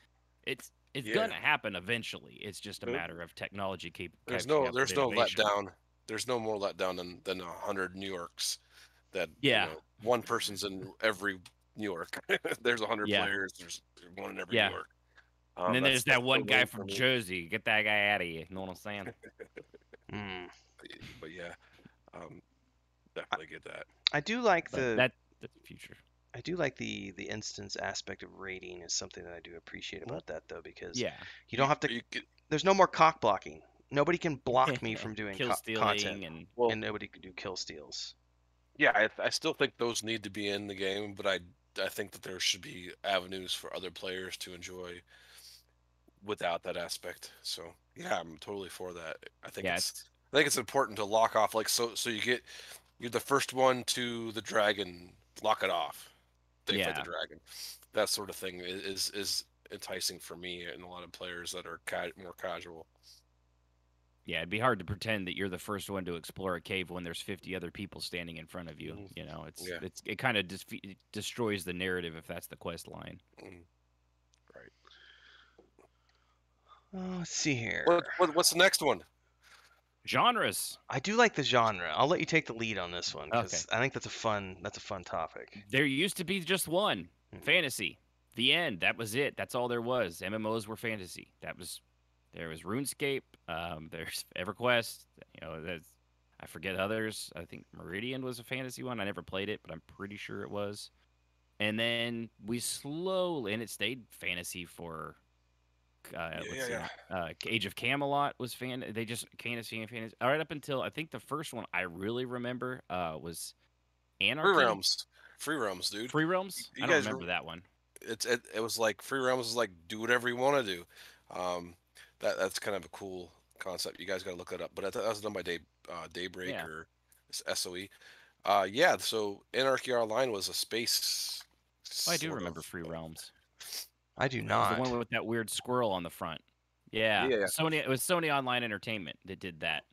It's yeah, gonna happen eventually. It's just a there- matter of technology there's catching no up with there's no innovation. letdown. There's no more letdown than 100 New Yorks. That Yeah, one person's in every New York. There's 100 yeah, players. There's one in every New yeah. York. And then there's That's that the one guy lane for from me. Jersey. Get that guy out of here. You know what I'm saying? Mm. But yeah, um, I, definitely get that. I do like But that's the future. the instance aspect of rating is something that I do appreciate Mhm. about that though because Yeah. you don't have to. You could, There's no more cock blocking. Nobody can block me from doing Kill content, stealing and well, and nobody can do kill steals. yeah, I still think those need to be in the game, but I think that there should be avenues for other players to enjoy without that aspect. So yeah, I'm totally for that. yeah, it's I think it's important to lock off like so you're the first one to the dragon, lock it off. They fight the yeah. dragon. That sort of thing is enticing for me and a lot of players that are more casual. Yeah, it'd be hard to pretend that you're the first one to explore a cave when there's 50 other people standing in front of you. Mhm. Yeah. It kind of destroys the narrative if that's the quest line. Mhm. Right. Let's see here. What's the next one? Genres. I do like the genre. I'll let you take the lead on this one because Okay. I think that's a fun topic. There used to be just one Mhm. fantasy. The end. That was it. That's all there was. MMOs were fantasy. There was RuneScape. There's EverQuest. I forget others. I think Meridian was a fantasy one. I never played it, but I'm pretty sure it was. And then we slowly, and it stayed fantasy for Age of Camelot was They just fantasy and fantasy. All right, up until I think the first one I really remember was Anarchy. Free realms, dude. Free Realms. You I don't guys remember that one. it was like free realms is like do whatever you want to do. That's kind of a cool concept. You guys got to look that up. But that was done by Daybreak Yeah. or SOE. Yeah. So Anarchy Online was a space. Oh, I do sort remember of, Free Realms. I do It was not. the one with that weird squirrel on the front. Yeah. Yeah. Sony. It was Sony Online Entertainment that did that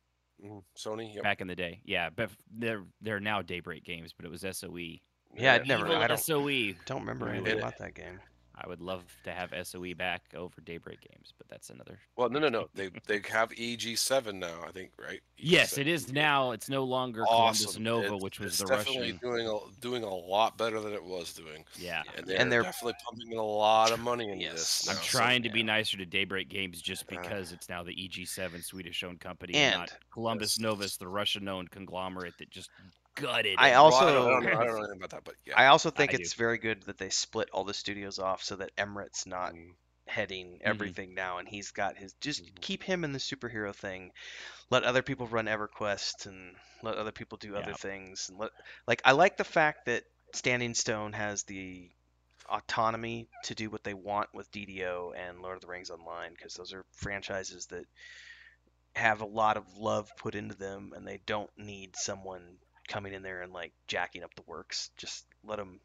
Sony. Yep. back in the day. Yeah, but they're now Daybreak Games, but it was SOE. Yeah, I'd never. Evil I don't SOE. remember Ooh. anything about that game. I would love to have SOE back over Daybreak Games, but that's another. Well, no. They have EG7 now, I think, right? Yes, EG7. it is now. It's no longer Columbus Awesome. Nova, which was it's the definitely Russian. doing a lot better than it was doing. Yeah. And they're definitely pumping in a lot of money into this. I'm now, trying to be nicer to Daybreak Games just because it's now the EG7 Swedish-owned company and not Columbus Novus, the Russian-owned conglomerate that just gutted. I it. also I don't know anything about that, but yeah. I also think I it's very good that they split all the studios off so that Emirate's not heading everything now, and he's got his. Just keep him in the superhero thing. Let other people run EverQuest and let other people do other things. And I like the fact that Standing Stone has the autonomy to do what they want with DDO and Lord of the Rings Online, because those are franchises that have a lot of love put into them, and they don't need someone coming in there and like jacking up the works. Just let them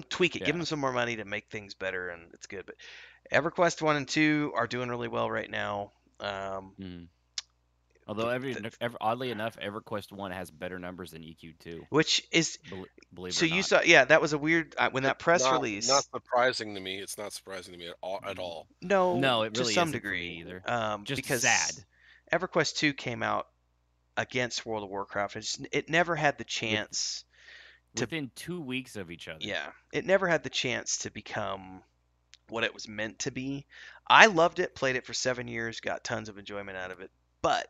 tweak it. Give them some more money to make things better, and it's good. But EverQuest 1 and 2 are doing really well right now. Although oddly enough, EverQuest 1 has better numbers than EQ2. Which is believe so it or you not. saw, yeah, that was a weird when that press release. Not surprising to me. It's not surprising to me at all. No, it really to some isn't for me degree either. Just because sad. EverQuest 2 came out against World of Warcraft. It never had the chance within 2 weeks of each other. Yeah, it never had the chance to become what it was meant to be. I loved it, played it for 7 years, got tons of enjoyment out of it, but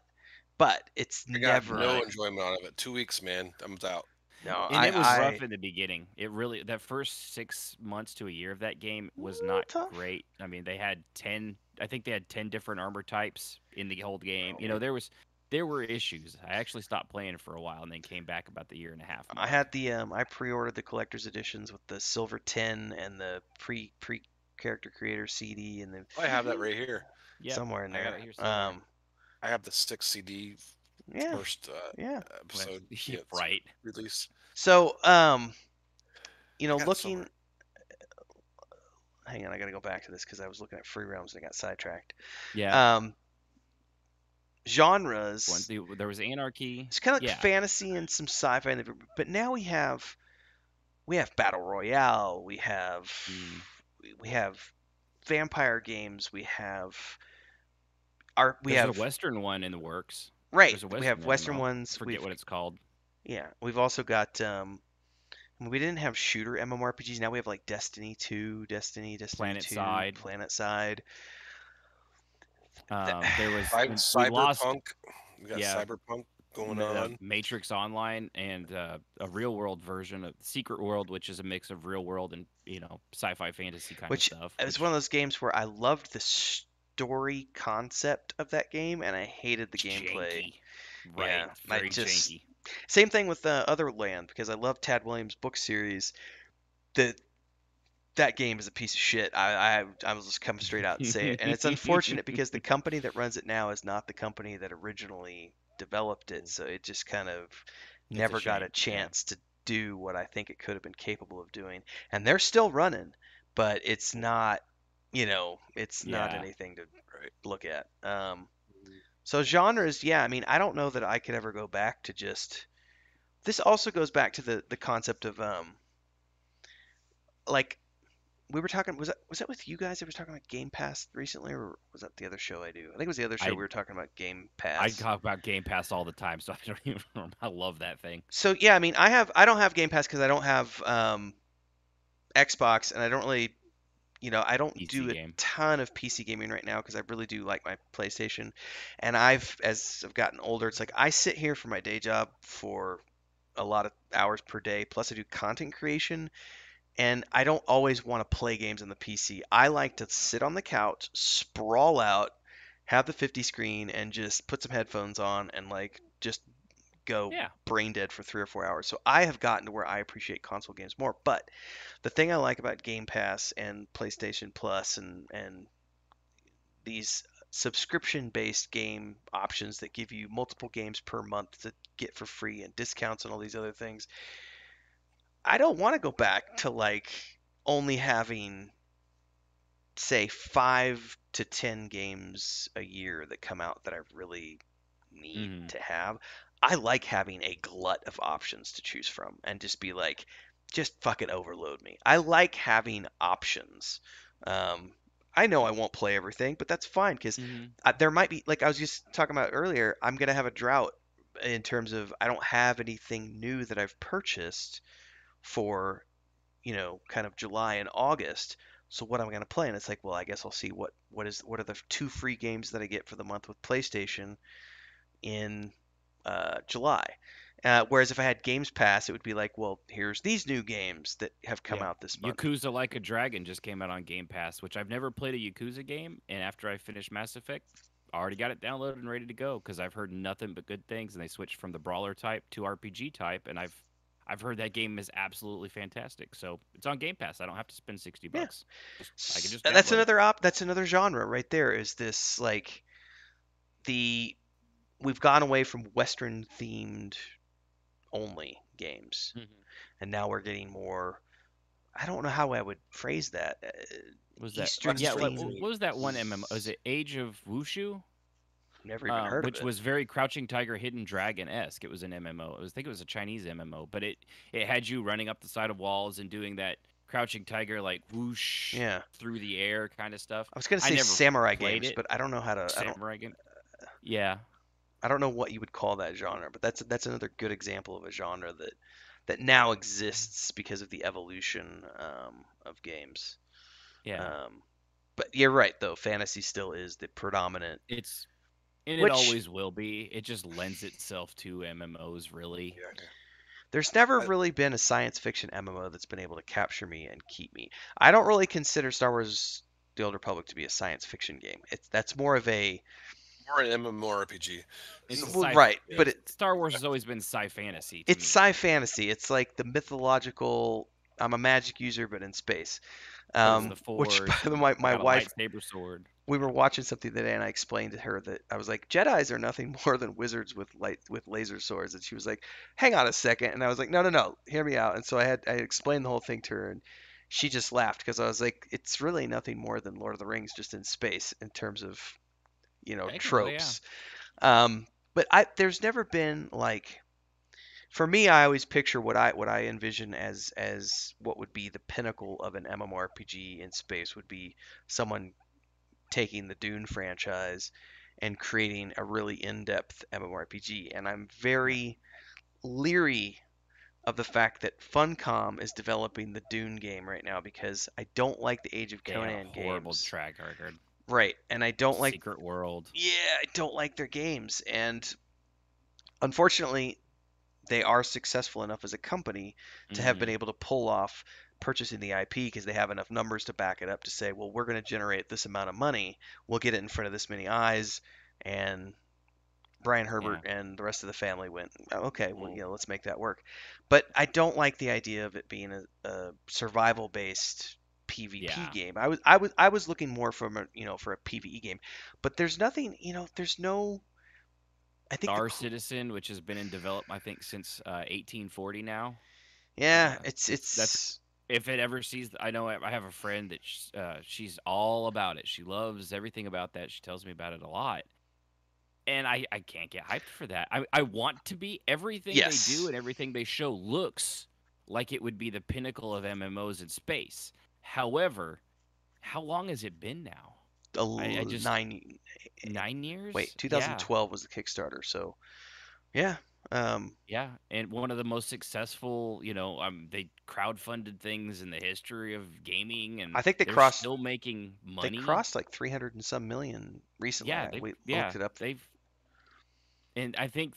it's never. I got no enjoyment out of it. 2 weeks, man. I'm out. No, and it was rough in the beginning. It really, that first 6 months to a year of that game was not great. I mean, they had 10 different armor types in the whole game. There were issues. I actually stopped playing for a while and then came back about the year and a half mark. I had I pre-ordered the collector's editions with the silver tin and the pre character creator CD, and then I have that right here. Somewhere in there. I got it here somewhere. I have the 6 CD first episode right release. So looking. Hang on, I gotta go back to this because I was looking at Free Realms and I got sidetracked. Yeah. Genres. There was Anarchy. It's kind of like fantasy and some sci-fi, but now we have battle royale. We have vampire games. We have a Western one in the works. Right. We have Western ones. Forget what it's called. Yeah, we've also got. We didn't have shooter MMORPGs. Now we have like Destiny 2, Destiny 2, PlanetSide. There was Cyberpunk. We got Cyberpunk going on. Matrix Online and a real world version of Secret World, which is a mix of real world and sci-fi fantasy kind of stuff. It was one of those games where I loved the story concept of that game and I hated the gameplay. Right, yeah, very janky. Same thing with Otherland, because I love Tad Williams' book series. That game is a piece of shit. I will just come straight out and say it. And it's unfortunate because the company that runs it now is not the company that originally developed it. So it just kind of never got a chance to do what I think it could have been capable of doing. And they're still running, but it's not, not anything to look at. So genres, I mean, I don't know that I could ever go back to just. This also goes back to the concept of like we were talking. Was that with you guys? I was talking about Game Pass recently, or was that the other show I do? I think it was the other show I we were talking about Game I Pass. talk about Game Pass all the time, so I don't even know. I love that thing. So yeah, I mean, I don't have Game Pass because I don't have Xbox, and I don't really, I don't PC do a game. ton of PC gaming right now because I really do like my PlayStation. And as I've gotten older, it's like I sit here for my day job for a lot of hours per day. Plus, I do content creation, and I don't always want to play games on the PC. I like to sit on the couch, sprawl out, have the 50 screen, and just put some headphones on and like just go Yeah. brain dead for 3 or 4 hours. So I have gotten to where I appreciate console games more. But the thing I like about Game Pass and PlayStation Plus and these subscription based game options that give you multiple games per month to get for free and discounts and all these other things, I don't want to go back to like only having, say, 5 to 10 games a year that come out that I really need Hmm. to have. I like having a glut of options to choose from and just be like, just fucking overload me. I like having options. Um, I know I won't play everything, but that's fine because Hmm. there might be, like I was just talking about earlier, I'm going to have a drought in terms of I don't have anything new that I've purchased for, kind of July and August. So what am I going to play? And it's like, well, I guess I'll see what are the 2 free games that I get for the month with PlayStation in July. Whereas if I had Games Pass, it would be like, well, here's these new games that have come Yeah. out this month. Yakuza Like a Dragon just came out on Game Pass, which I've never played a Yakuza game, and after I finished Mass Effect, I already got it downloaded and ready to go because I've heard nothing but good things, and they switched from the brawler type to RPG type, and I've heard that game is absolutely fantastic. So it's on Game Pass. I don't have to spend 60 Yeah, bucks. I can just that's download it. another genre right there. Is this like the we've gone away from Western themed only games, Hmm. and now we're getting more. I don't know how I would phrase that. Was that Eastern yeah? Western themed. What was that one MMO? Was it Age of Wushu? Never even heard of Which it. was very Crouching Tiger, Hidden Dragon esque. It was an MMO. I think it was a Chinese MMO, but it had you running up the side of walls and doing that Crouching Tiger like whoosh Yeah, through the air kind of stuff. I was gonna I say never samurai played games, it. but I don't know how to. Samurai game. Yeah, I don't know what you would call that genre, but that's another good example of a genre that now exists because of the evolution of games. yeah. Um, but you're right, though. Fantasy still is the predominant. It's and it Which always will be. It just lends itself to MMOs, really. Yeah. there's never I, really been a science fiction MMO that's been able to capture me and keep me. I don't really consider Star Wars: The Old Republic to be a science fiction game. That's more of a We're an MMORPG. It's a well, sci. right, but It's Star Wars has always been sci fantasy to it's me. sci fantasy. It's like the mythological. I'm a magic user, but in space. Holds the Which Force and my got a wife, lightsaber sword. we were watching something today, and I explained to her that I was like, Jedi's are nothing more than wizards with laser swords, and she was like, hang on a second, and I was like, no, no, no, hear me out. And so I explained the whole thing to her, and she just laughed because I was like, it's really nothing more than Lord of the Rings just in space in terms of Technically, yeah. tropes. But there's never been like for me, I always picture what I envision as what would be the pinnacle of an MMORPG in space would be someone taking the Dune franchise and creating a really in-depth MMORPG. And I'm Yeah. very leery of the fact that Funcom is developing the Dune game right now because I don't like the Age of They have a Conan horrible games. track record. Right, and I don't like Secret World. yeah, I don't like their games. And unfortunately, they are successful enough as a company to have been Hmm. able to pull off purchasing the IP because they have enough numbers to back it up to say, well, we're going to generate this amount of money. We'll get it in front of this many eyes. And Brian Yeah. Herbert and the rest of the family went, "Oh, okay, well, mm, let's make that work." But I don't like the idea of it being a survival based PvP Yeah. game. I was looking more from for a PvE game. But there's nothing, there's no I think Star Citizen, which has been in development, I think, since 1840 now. yeah, That's it's if it ever sees. I know I have a friend that she's all about it. She loves everything about that. She tells me about it a lot. And I can't get hyped for that. I want to be. Everything they do yes. and everything they show looks like it would be the pinnacle of MMOs in space. However, how long has it been now? I just 9. 9 years? Wait, Yeah. 2012 was the Kickstarter, so yeah. Yeah, and one of the most successful, they crowdfunded things in the history of gaming, and I think they're still making they money. crossed like 300 and some million recently. Yeah, We looked it up. and I think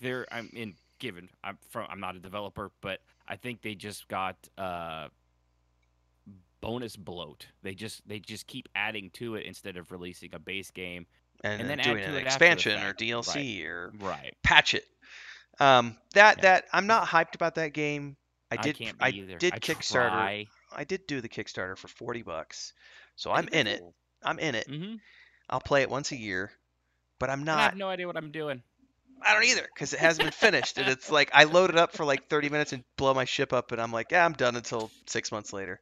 given I'm not a developer, but I think they just got bonus bloat. They just keep adding to it instead of releasing a base game And and then then add doing an to it after the expansion or fact. Right. DLC or Right. patch it. That Yeah. that I'm not hyped about that game. I can't be I either. did I Kickstarter. try. I did do the Kickstarter for $40, so I I'm did in it. too. I'm in it. Hmm. I'll play it once a year, but I'm And I have not. no idea what I'm doing. I don't either because it hasn't been finished, and it's like I load it up for like 30 minutes and blow my ship up, and I'm like, yeah, I'm done until 6 months later.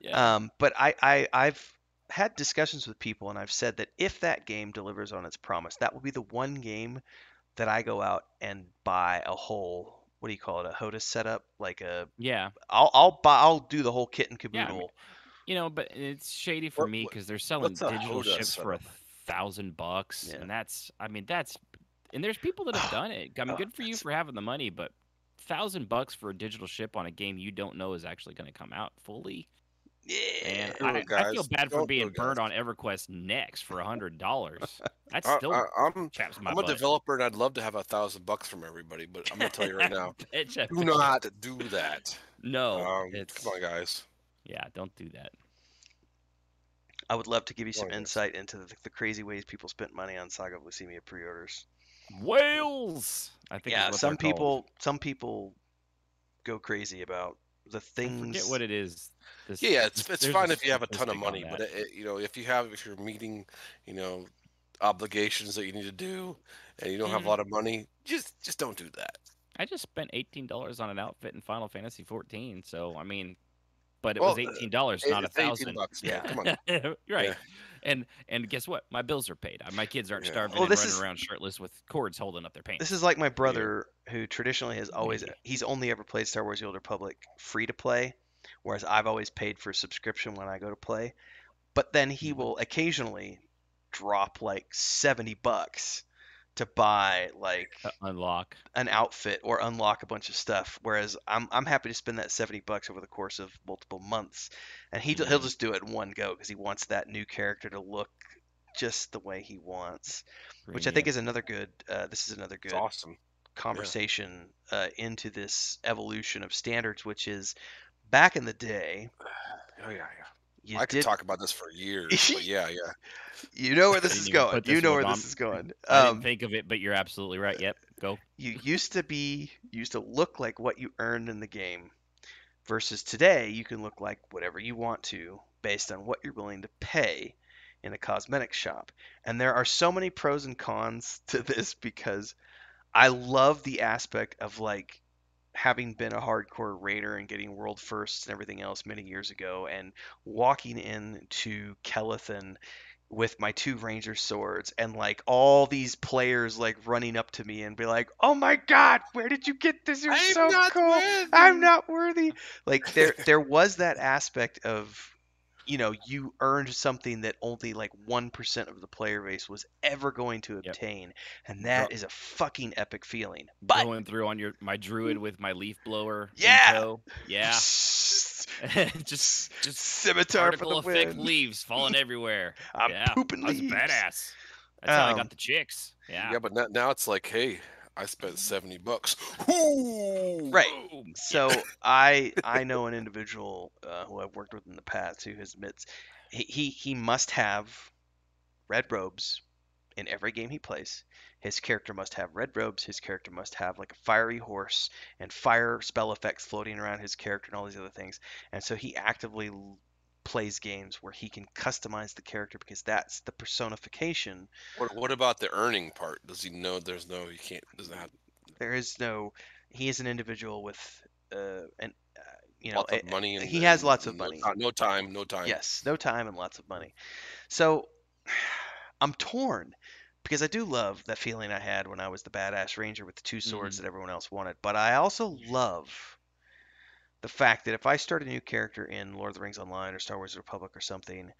Yeah. But I've had discussions with people, and I've said that if that game delivers on its promise, that will be the one game that I go out and buy a whole, what do you call it, a HOTAS setup, like Yeah. I'll do the whole kit and Yeah. I mean, caboodle. but it's shady for What, me what because they're selling what's a digital HODA ships for setup? $1,000, Yeah. and and there's people that have done it. I mean, Oh, good for you for having the money, but $1,000 for a digital ship on a game you don't know is actually going to come out fully. And yeah. Do it, I feel guys. bad for Don't do being it, guys. burnt on EverQuest next for $100. That I, still I, I'm chaps my I'm a butt. developer and I'd love to have $1,000 from everybody, but I'm gonna tell you right now, Betcha, do betcha. not do that. No, Come on, guys. yeah, don't do that. I would love to give you Come some on, guys. insight into the crazy ways people spent money on Saga of Lucemia pre-orders. Whales, I think is Yeah, what they're called. some people go crazy about the I forget things. what it is. Yeah, it's There's fine if you have a ton of statistic on money, but that. if you're meeting, you know, obligations that you need to do, and you don't have a Mhm. lot of money, just don't do that. I just spent $18 on an outfit in Final Fantasy 14, so I mean, but it was Well, $18, not it's 18 1,000. bucks, man. Yeah. Come on. Right. Yeah, And guess what? My bills are paid. My kids aren't yeah. starving Well, and this running is around shirtless with cords holding up their this pants. is like my Yeah. brother who traditionally has always Maybe. he's only ever played Star Wars: The Old Republic free to play, whereas I've always paid for subscription when I go to play. But then he Mhm. will occasionally drop like $70 to buy like Unlock. an outfit or unlock a bunch of stuff. Whereas I'm happy to spend that $70 over the course of multiple months, and he'll Mhm. just do it in one go because he wants that new character to look just the way he wants, which I think Premium. is another good. This is another It's good awesome. Yeah. conversation into this evolution of standards, which is back in the day, Oh yeah, yeah. you I could did. talk about this for years, but yeah, yeah. You know where I this didn't is even going. put You this know one where on. this is going. I didn't think of it, but you're absolutely right. Yep. Go. You used to look like what you earned in the game, versus today you can look like whatever you want to based on what you're willing to pay in a cosmetic shop. And there are so many pros and cons to this because I love the aspect of like having been a hardcore raider and getting world firsts and everything else many years ago and walking into Kelethan with my two ranger swords and like all these players like running up to me and be like, "Oh my god, where did you get this? You're I'm so not cool. I'm worthy. not worthy." Like there was that aspect of you earned something that only like 1% of the player base was ever going to Yep. obtain, and Go, that is a fucking epic feeling. But going through on my druid with my leaf blower in yeah, tow. Yeah. just scimitar for the particle effect win. leaves falling everywhere. I'm Yeah. pooping I was leaves. badass. That's how I got Um, the chicks. Yeah. Yeah, but now it's like, hey, I spent $70. Ooh. right. Boom. Yeah. So I know an individual who I've worked with in the past who admits he must have red robes in every game he plays. His character must have red robes. His character must have like a fiery horse and fire spell effects floating around his character and all these other things. And so he actively plays games where he can customize the character because that's the personification. What about the earning part? Does he know there's no you can't doesn't have There is no. He is an individual with an lots of money and, he has and lots of no money. time, no time, no time. Yes, no time and lots of money. So I'm torn because I do love that feeling I had when I was the badass ranger with the two swords Mhm. that everyone else wanted, but I also love the fact that if I start a new character in Lord of the Rings Online or Star Wars: The Republic or something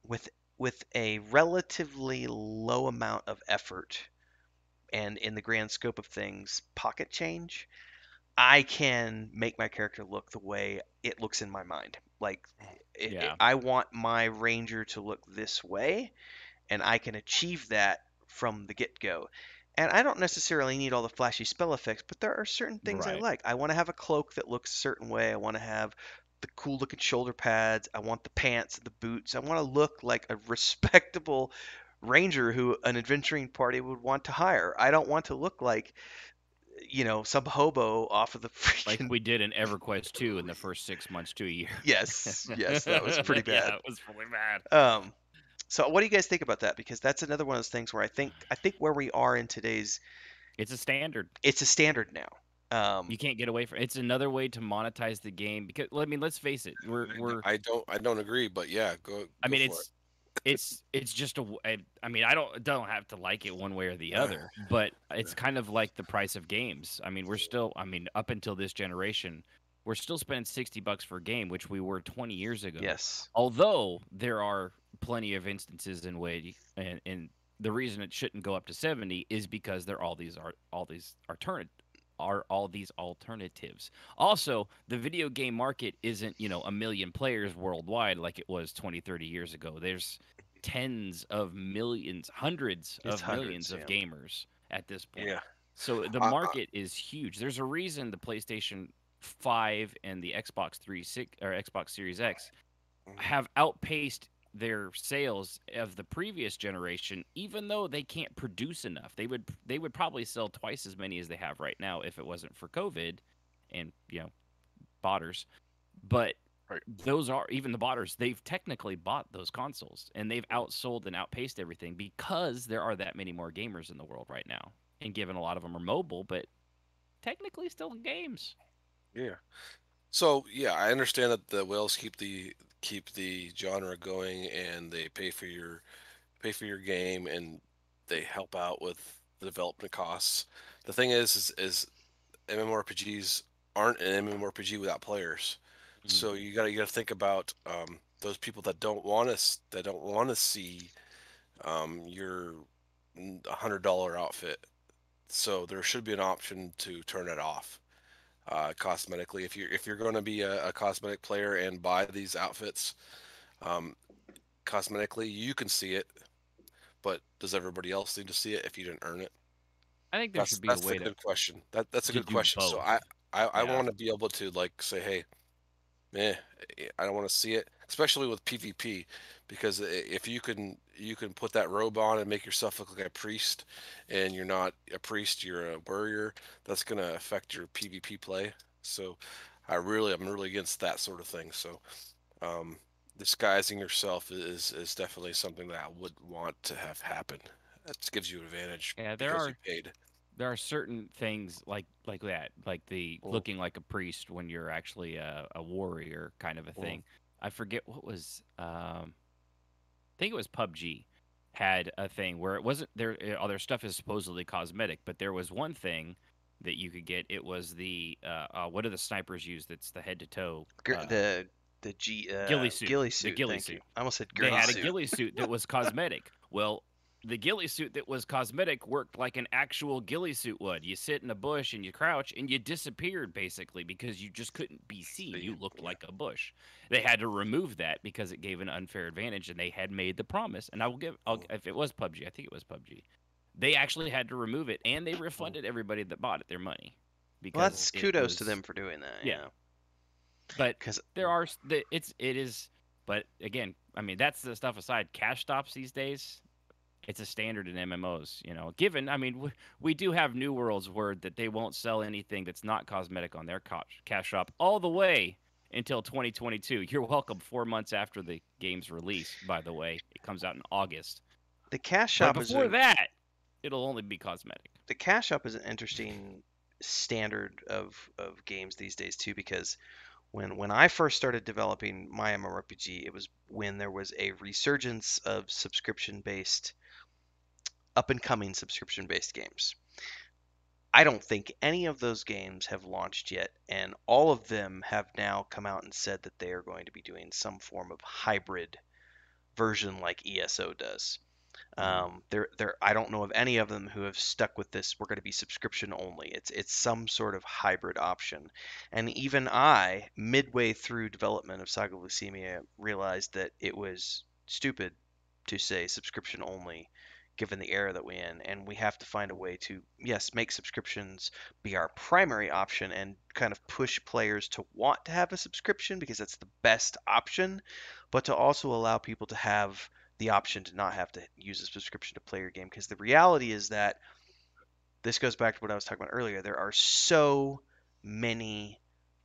with a relatively low amount of effort and in the grand scope of things, pocket change, I can make my character look the way it looks in my mind. Like, Yeah. I want my ranger to look this way, and I can achieve that from the get go. And I don't necessarily need all the flashy spell effects, but there are certain things I Right. like. I want to have a cloak that looks a certain way. I want to have the cool looking shoulder pads. I want the pants, the boots. I want to look like a respectable ranger who an adventuring party would want to hire. I don't want to look like, some hobo off of the Like freaking. we did in Everquest 2 in the first 6 months to a year. Yes, that was pretty bad. Yeah, it was really bad. So what do you guys think about that? Because that's another one of those things where I think where we are in today's, It's a standard. it's a standard now. You can't get away from it's another way to monetize the game because I mean, let's face it. I don't agree, but yeah, go I go mean, for it. it's just I mean, I don't have to like it one way or the other, but it's kind of like the price of games. I mean, we're still I mean, up until this generation, we're still spending $60 for a game, which we were 20 years ago. Yes. Although there are plenty of instances in which and the reason it shouldn't go up to 70 is because there are all these alternatives. Also, the video game market isn't, a million players worldwide like it was 20, 30 years ago. There's tens of millions, hundreds It's of millions hundreds, of yeah. gamers at this point. Yeah. So the market is huge. There's a reason the PlayStation 5 and the Xbox 360 or Xbox Series X have outpaced their sales of the previous generation, even though they can't produce enough. They would probably sell twice as many as they have right now if it wasn't for COVID and botters. But Right. those are even the botters. They've technically bought those consoles and they've outsold and outpaced everything because there are that many more gamers in the world right now. And given a lot of them are mobile, but technically still games. Yeah. So yeah, I understand that the whales keep the genre going, and they pay for your game, and they help out with the development costs. The thing is MMORPGs aren't an MMORPG without players. So Mhm. you gotta think about those people that don't want to see your $100 outfit. So there should be an option to turn it off cosmetically. If you're going to be a cosmetic player and buy these outfits um, cosmetically, you can see it, but does everybody else need to see it if you didn't earn it? I think there That's should be a that's the way good question. That's a to good do question. So both. I Yeah. want to be able to like say, hey, eh, I don't want to see it, especially with PvP, because if you can put that robe on and make yourself look like a priest, and you're not a priest, you're a warrior. That's gonna affect your PvP play. So I'm really against that sort of thing. So um, disguising yourself is definitely something that I would want to have happen. That gives you an advantage Yeah, there because you are paid. there are certain things like that, like the Mm, looking like a priest when you're actually a warrior kind of a mm, thing. I forget what was I think it was PUBG had a thing where it wasn't there all their stuff is supposedly cosmetic, but there was one thing that you could get. It was the what do the snipers use that's the head to toe The ghillie the suit. ghillie Thank you. suit. I almost said They girly had a suit. ghillie suit that was cosmetic. Well, the ghillie suit that was cosmetic worked like an actual ghillie suit would. You sit in a bush and you crouch and you disappeared basically because you just couldn't be seen. see, You looked yeah. like a bush. They had to remove that because it gave an unfair advantage and they had made the promise. And Mm, if it was PUBG, I think it was PUBG. They actually had to remove it and they mm, refunded everybody that bought it their money Well, mm. because that's it kudos to was them for doing that. yeah. Yeah. But Because there are it is but again, I mean that's the stuff aside. Cash stops these days, it's a standard in MMOs. Given I mean we do have New World's word that they won't sell anything that's not cosmetic on their cash shop all the way until 2022. You're welcome. 4 months after the game's release, by the way, it comes out in August. the cash But shop is before that, it'll only be cosmetic. the cash shop is an interesting standard of games these days too. Because when I first started developing my MMORPG, it was when there was a resurgence of subscription based, up and coming subscription based games. I don't think any of those games have launched yet, and all of them have now come out and said that they are going to be doing some form of hybrid version like ESO does. I don't know of any of them who have stuck with this. We're going to be subscription only. It's some sort of hybrid option, and even I, midway through development of Saga of Leucemia, realized that it was stupid to say subscription only, given the era that we're in, and we have to find a way to, yes, make subscriptions be our primary option and kind of push players to want to have a subscription because that's the best option, but to also allow people to have the option to not have to use a subscription to play your game. Because the reality is that this goes back to what I was talking about earlier. There are so many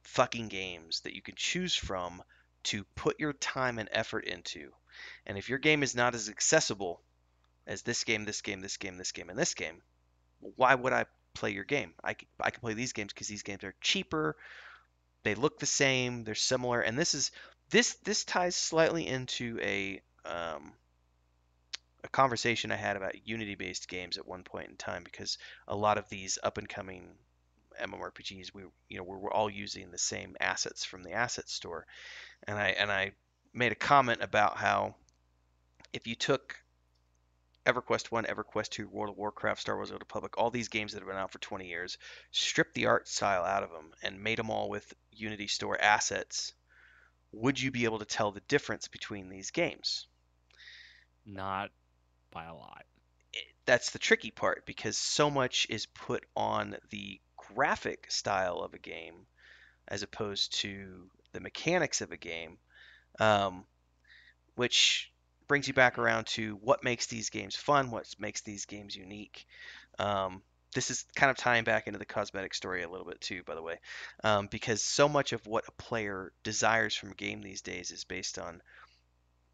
fucking games that you can choose from to put your time and effort into. And if your game is not as accessible as this game, this game, this game, this game, and this game, why would I play your game? I can play these games because these games are cheaper. They look the same. They're similar. And this ties slightly into a conversation I had about Unity-based games at one point in time, because a lot of these up-and-coming MMORPGs, we're all using the same assets from the asset store, and I made a comment about how if you took EverQuest One, EverQuest Two, World of Warcraft, Star Wars: The Old Republic, all these games that have been out for 20 years, stripped the art style out of them and made them all with Unity store assets, would you be able to tell the difference between these games? Not by a lot. That's the tricky part, because so much is put on the graphic style of a game as opposed to the mechanics of a game, um, which brings you back around to what makes these games fun, what makes these games unique. This is kind of tying back into the cosmetic story a little bit too, by the way, because so much of what a player desires from a game these days is based on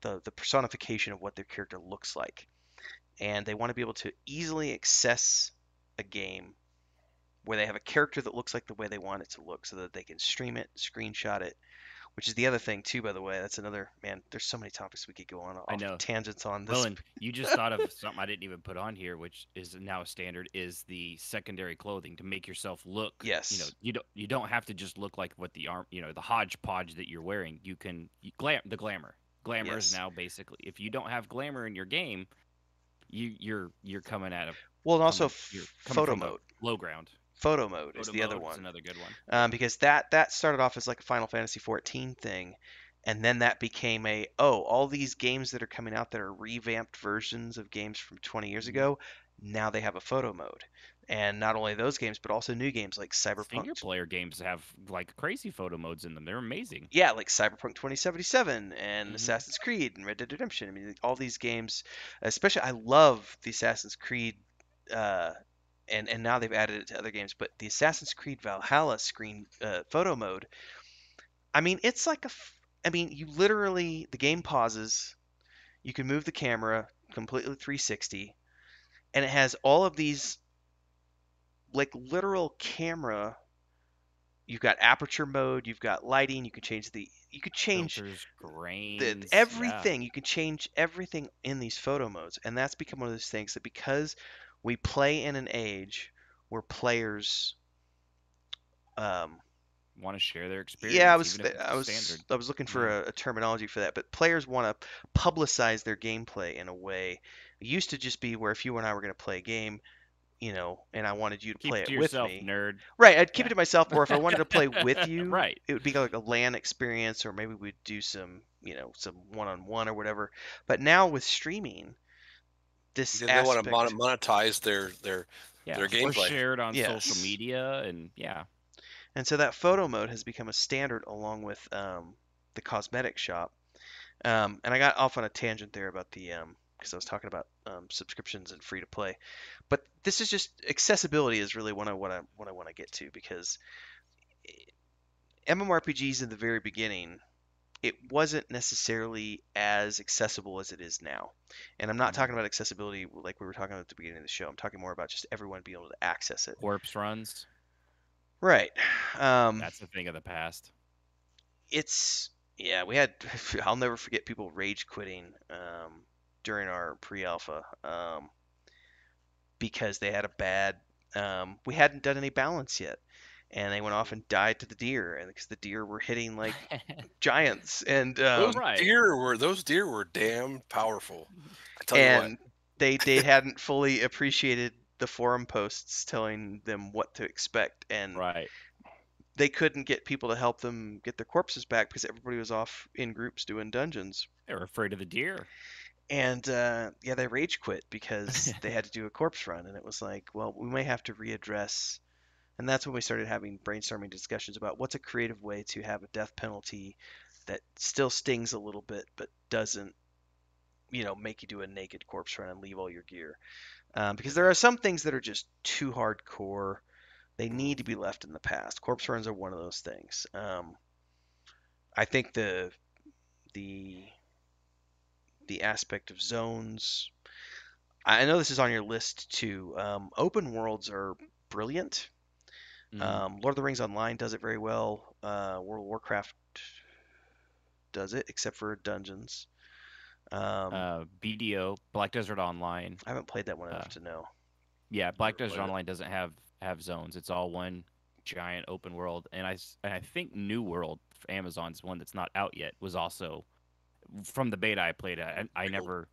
the personification of what their character looks like, and they want to be able to easily access a game where they have a character that looks like the way they want it to look so that they can stream it, screenshot it, which is the other thing too, by the way. That's another, man, there's so many topics we could go on I off know. tangents on this. Well, and you just thought of something I didn't even put on here, which is now a standard, is the secondary clothing to make yourself look. Yes. You don't have to just look like what the the hodgepodge that you're wearing. You can the glamour. Glamour is Yes. now basically, if you don't have glamour in your game, you're coming at a Well, and also you're coming photo from a mode. low ground. Photo mode is Photo the other mode is one, another good one. because that started off as like a Final Fantasy 14 thing, and then that became all these games that are coming out that are revamped versions of games from 20 years Mhm. ago, now they have a photo mode. And not only those games, but also new games like Single Cyberpunk. player games have like crazy photo modes in them. They're amazing. Yeah, like Cyberpunk 2077 and Mhm. Assassin's Creed and Red Dead Redemption. I mean, all these games, especially I love the Assassin's Creed, uh, and now they've added it to other games. But the Assassin's Creed Valhalla screen photo mode, I mean, it's like I mean, you literally, the game pauses, you can move the camera completely 360, and it has all of these like literal camera. You've got aperture mode, you've got lighting, you could change Filters, grains, yeah. everything. You can change everything in these photo modes, and that's become one of those things that, because we play in an age where players, um, Want to share their yeah, experience, even if it's standard. I was looking for Yeah. a terminology for that, but players want to publicize their gameplay in a way. It used to just be where if you and I were going to play a game, and I wanted you to Keep play it to it with yourself, me. nerd. Right, I'd keep it Yeah. to myself, or if I wanted to play with you, Right. it would be like a LAN experience, or maybe we'd do some, some one-on-one or whatever. But now with streaming, this They want to aspect, monetize their Yeah. their Or gameplay. share it on social yes. media, and yeah. And so that photo mode has become a standard along with the cosmetic shop. And I got off on a tangent there about the because I was talking about subscriptions and free to play. But this is just accessibility is really what I want to get to, because MMORPGs in the very beginning, it wasn't necessarily as accessible as it is now. And I'm not Mhm. talking about accessibility like we were talking about at the beginning of the show. I'm talking more about just everyone being able to access it. Corpse runs. Right. That's a thing of the past. It's yeah. We had I'll never forget people rage quitting during our pre-alpha because they had a bad we hadn't done any balance yet, and they went off and died to the deer, and because the deer were hitting like giants, and Right. Those deer were damn powerful. I tell you what. and they hadn't fully appreciated the forum posts telling them what to expect, and Right. they couldn't get people to help them get their corpses back because everybody was off in groups doing dungeons. They were afraid of the deer. And yeah, they rage quit because they had to do a corpse run, and it was like, well, we may have to readdress. And that's when we started having brainstorming discussions about what's a creative way to have a death penalty that still stings a little bit, but doesn't, make you do a naked corpse run and leave all your gear. Because there are some things that are just too hardcore. They need to be left in the past. Corpse runs are one of those things. I think the aspect of zones. I know this is on your list too. Open worlds are brilliant. Lord of the Rings Online does it very well. World of Warcraft does it, except for dungeons. BDO, Black Desert Online. I haven't played that one enough to know. Yeah, Black Desert played it. Online doesn't have zones. It's all one giant open world. And I think New World, Amazon's one that's not out yet, was also from the beta I played. I never,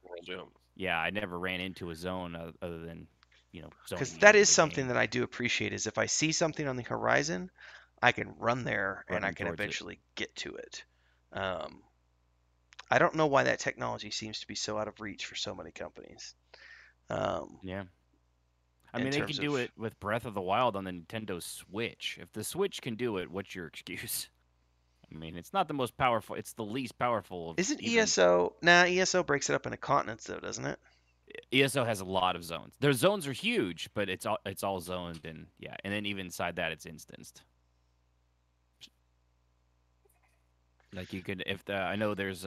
I never ran into a zone other than Because zoning that into is the something game. that I do appreciate. Is if I see something on the horizon, I can run there and I Running can towards it. eventually get to it. I don't know why that technology seems to be so out of reach for so many companies. Yeah. I in mean, they terms can do of- it with Breath of the Wild on the Nintendo Switch. If the Switch can do it, what's your excuse? I mean, it's not the most powerful. It's the least powerful of Isn't even. ESO? Nah, ESO breaks it up into continents though, doesn't it? ESO has a lot of zones. Their zones are huge, but it's all zoned, and yeah, and then even inside that, it's instanced. Like you could, if I know there's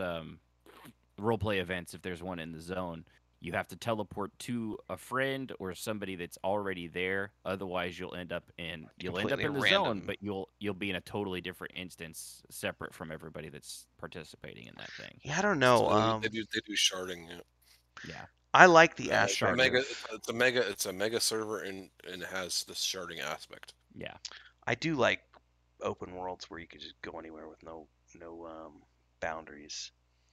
role play events. If there's one in the zone, you have to teleport to a friend or somebody that's already there. Otherwise, you'll end up in Completely the random. zone, but you'll be in a totally different instance, separate from everybody that's participating in that thing. Yeah, I don't know. So they do sharding. Yeah. I like the It's a aspect sharding. of. it's a mega server and it has this sharding aspect. Yeah. I do like open worlds where you can just go anywhere with no boundaries.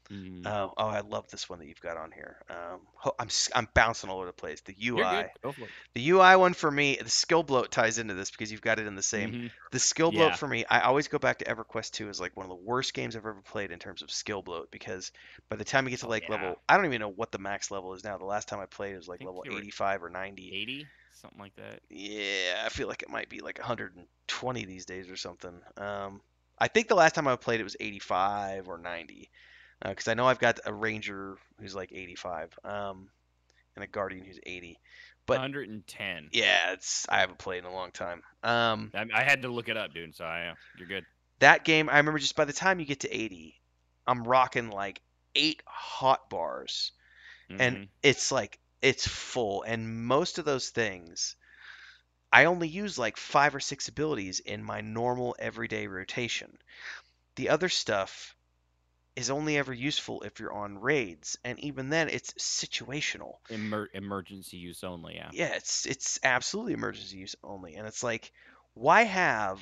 Mhm. Oh, I love this one that you've got on here. I'm bouncing all over the place. The You're UI. good. Go for it. The UI one for me, the skill bloat ties into this because you've got it in the same. Mhm. The skill bloat Yeah. for me, I always go back to Everquest 2 as like one of the worst games I've ever played in terms of skill bloat because by the time you get to Oh, like yeah. level, I don't even know what the max level is now. The last time I played it was like think level you were 85 or 90. 80, something like that. Yeah, I feel like it might be like 120 these days or something. I think the last time I played it was 85 or 90 because I know I've got a ranger who's like 85 and a guardian who's 80. But 110. yeah, I haven't played in a long time. I had to look it up, dude. So you're good. That game, I remember just by the time you get to 80, I'm rocking like 8 hot bars, and Mhm. it's like it's full. And most of those things, I only use like 5 or 6 abilities in my normal everyday rotation. The other stuff is only ever useful if you're on raids, and even then, it's situational. Emergency use only. Yeah. Yeah, it's absolutely emergency use only, and it's like, why have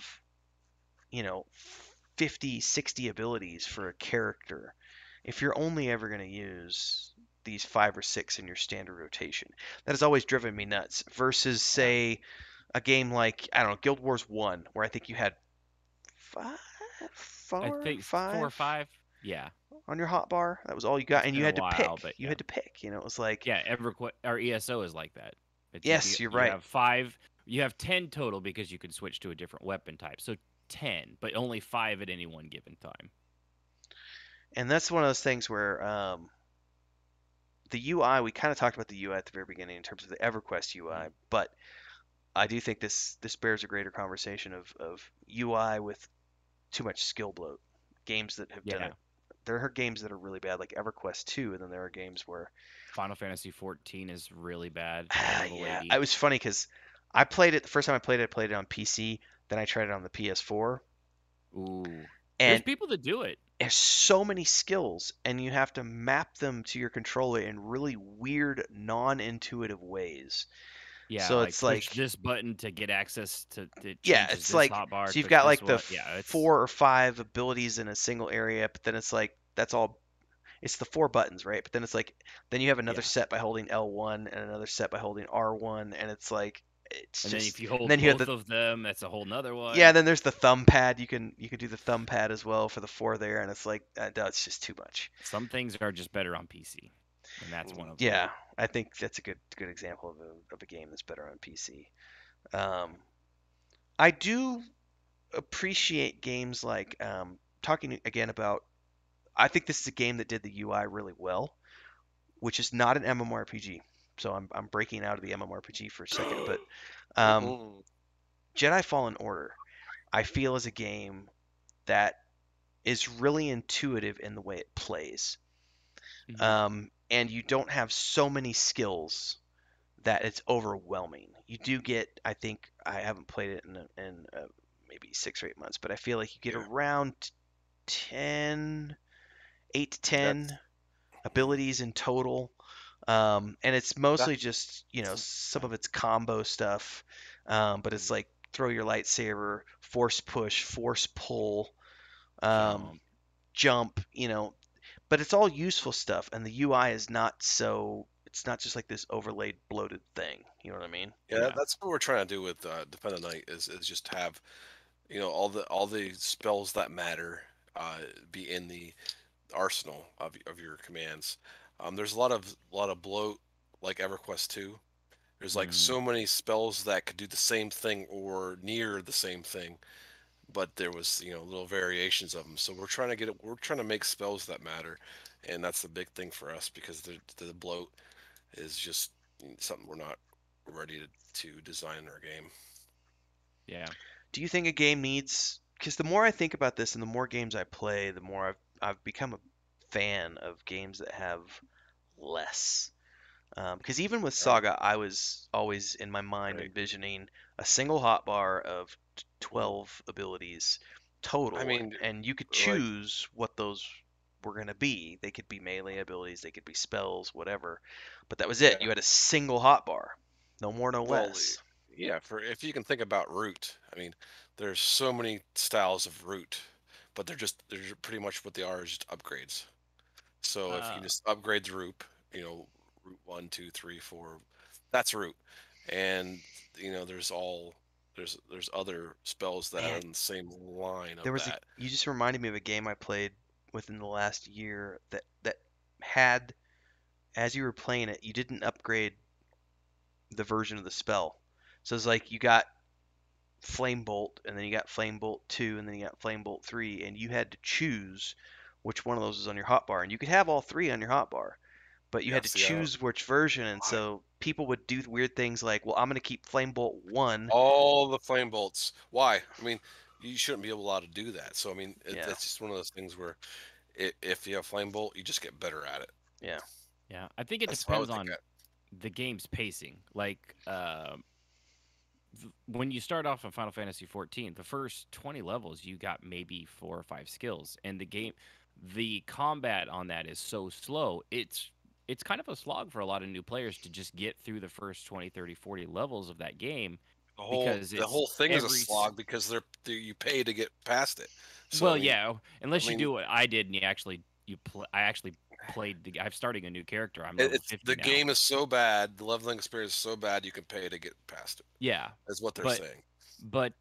50, 60 abilities for a character if you're only ever going to use these 5 or 6 in your standard rotation? That has always driven me nuts. Versus, say, a game like, I don't know, Guild Wars 1, where I think you had I think 4 or 5. Yeah. on your hotbar. That was all you got, It's and you been a had to while, pick. but You yeah. had to pick. It was like, Yeah, EverQuest or ESO is like that. yes, you're You right. have 5. You have 10 total because you can switch to a different weapon type. So 10, but only 5 at any one given time. And that's one of those things where the UI, we kind of talked about the UI at the very beginning in terms of the EverQuest UI, but I do think this bears a greater conversation of UI with too much skill bloat. Games that have done Yeah. it. There are games that are really bad, like EverQuest 2, and then there are games where Final Fantasy 14 is really bad. at level yeah, 80. it was funny because I played it the first time I played it on PC. Then I tried it on the PS4, Ooh. There's and people that do it. there's so many skills, and you have to map them to your controller in really weird, non-intuitive ways. Yeah, So like it's push like, this button to get access to it yeah, changes it's this like, hotbar, so you've push got this like the one. Yeah, it's 4 or 5 abilities in a single area, but then it's like that's all. It's the 4 buttons, right? But then it's like then you have another yeah. set by holding L1 and another set by holding R1, and it's like it's And then if just. you And hold then you have both the. of them, that's a whole nother Yeah, one. then there's the thumb pad. You can do the thumb pad as well for the 4 there, and it's like no, it's just too much. Some things are just better on PC, and that's one of them. Yeah, I think that's a good example of a game that's better on PC. Um, I do appreciate games like talking again about. I think this is a game that did the UI really well, which is not an MMORPG. So I'm breaking out of the MMORPG for a second, but um, Mhm. Jedi Fallen Order, I feel is a game that is really intuitive in the way it plays. Hmm. And you don't have so many skills that it's overwhelming. You do get, I think, I haven't played it in maybe 6 or 8 months, but I feel like you get Yeah, around 10, 8 to 10 mhm. abilities in total. And it's mostly That's just, some Yeah. of it's combo stuff. But it's mhm. like throw your lightsaber, force push, force pull, um, Jump. jump, but it's all useful stuff. And the UI is not it's not just like this overlaid, bloated thing. You know what I mean? Yeah, Yeah. that's what we're trying to do with Defend the Night is just have all the spells that matter be in the arsenal of your commands. There's a lot of bloat like EverQuest 2. There's like Hmm. so many spells that could do the same thing or near the same thing, but there was little variations of them. So we're trying to make spells that matter, and that's the big thing for us because the bloat is just something we're not ready to design in our game. Yeah. Do you think a game needs? Because the more I think about this and the more games I play, the more I've become a fan of games that have less. Because even with Right. Saga, I was always in my mind Right. envisioning a single hotbar of Mhm. 12 abilities I total, mean, and you could like, choose what those were going to be. They could be melee abilities, they could be spells, whatever. But that was it. yeah. You had a single hotbar, no more, no Well, less. yeah. For if you can think about root, I mean, there's so many styles of root, but they're pretty much what they are is just upgrades. So if you Uh, just upgrade the root, root one, two, three, four, that's root, and there's other spells that are Man, in the same line there of was a. that. You just reminded me of a game I played within the last year that had, as you were playing it, you didn't upgrade the version of the spell. So it's like you got Flame Bolt, and then you got Flame Bolt 2, and then you got Flame Bolt 3, and you had to choose which one of those was on your hotbar. And you could have all three on your hotbar, but you Yeah. had to See, I don't, choose which version. And why so people would do weird things like, well, I'm going to keep Flame Bolt 1. all the flame bolts? Why? I mean, you shouldn't be allowed to do that. So I mean, Yeah, that's just one of those things where if you have flame bolt, you just get better at it. yeah. yeah. I think it That's what I depends would think. on the game's pacing. Like, when you start off in Final Fantasy 14, the first 20 levels, you got maybe 4 or 5 skills, and the combat on that is so slow. It's kind of a slog for a lot of new players to just get through the first 20, 30, 40 levels of that game The whole because the it's whole thing is a every slog because you pay to get past it. So well, yeah, I unless you mean, do what I did and I actually played I'm starting a new character. I'm level it's 50 the now. game is so bad, the leveling experience is so bad, you can pay to get past it. Yeah, Is what they're but saying. but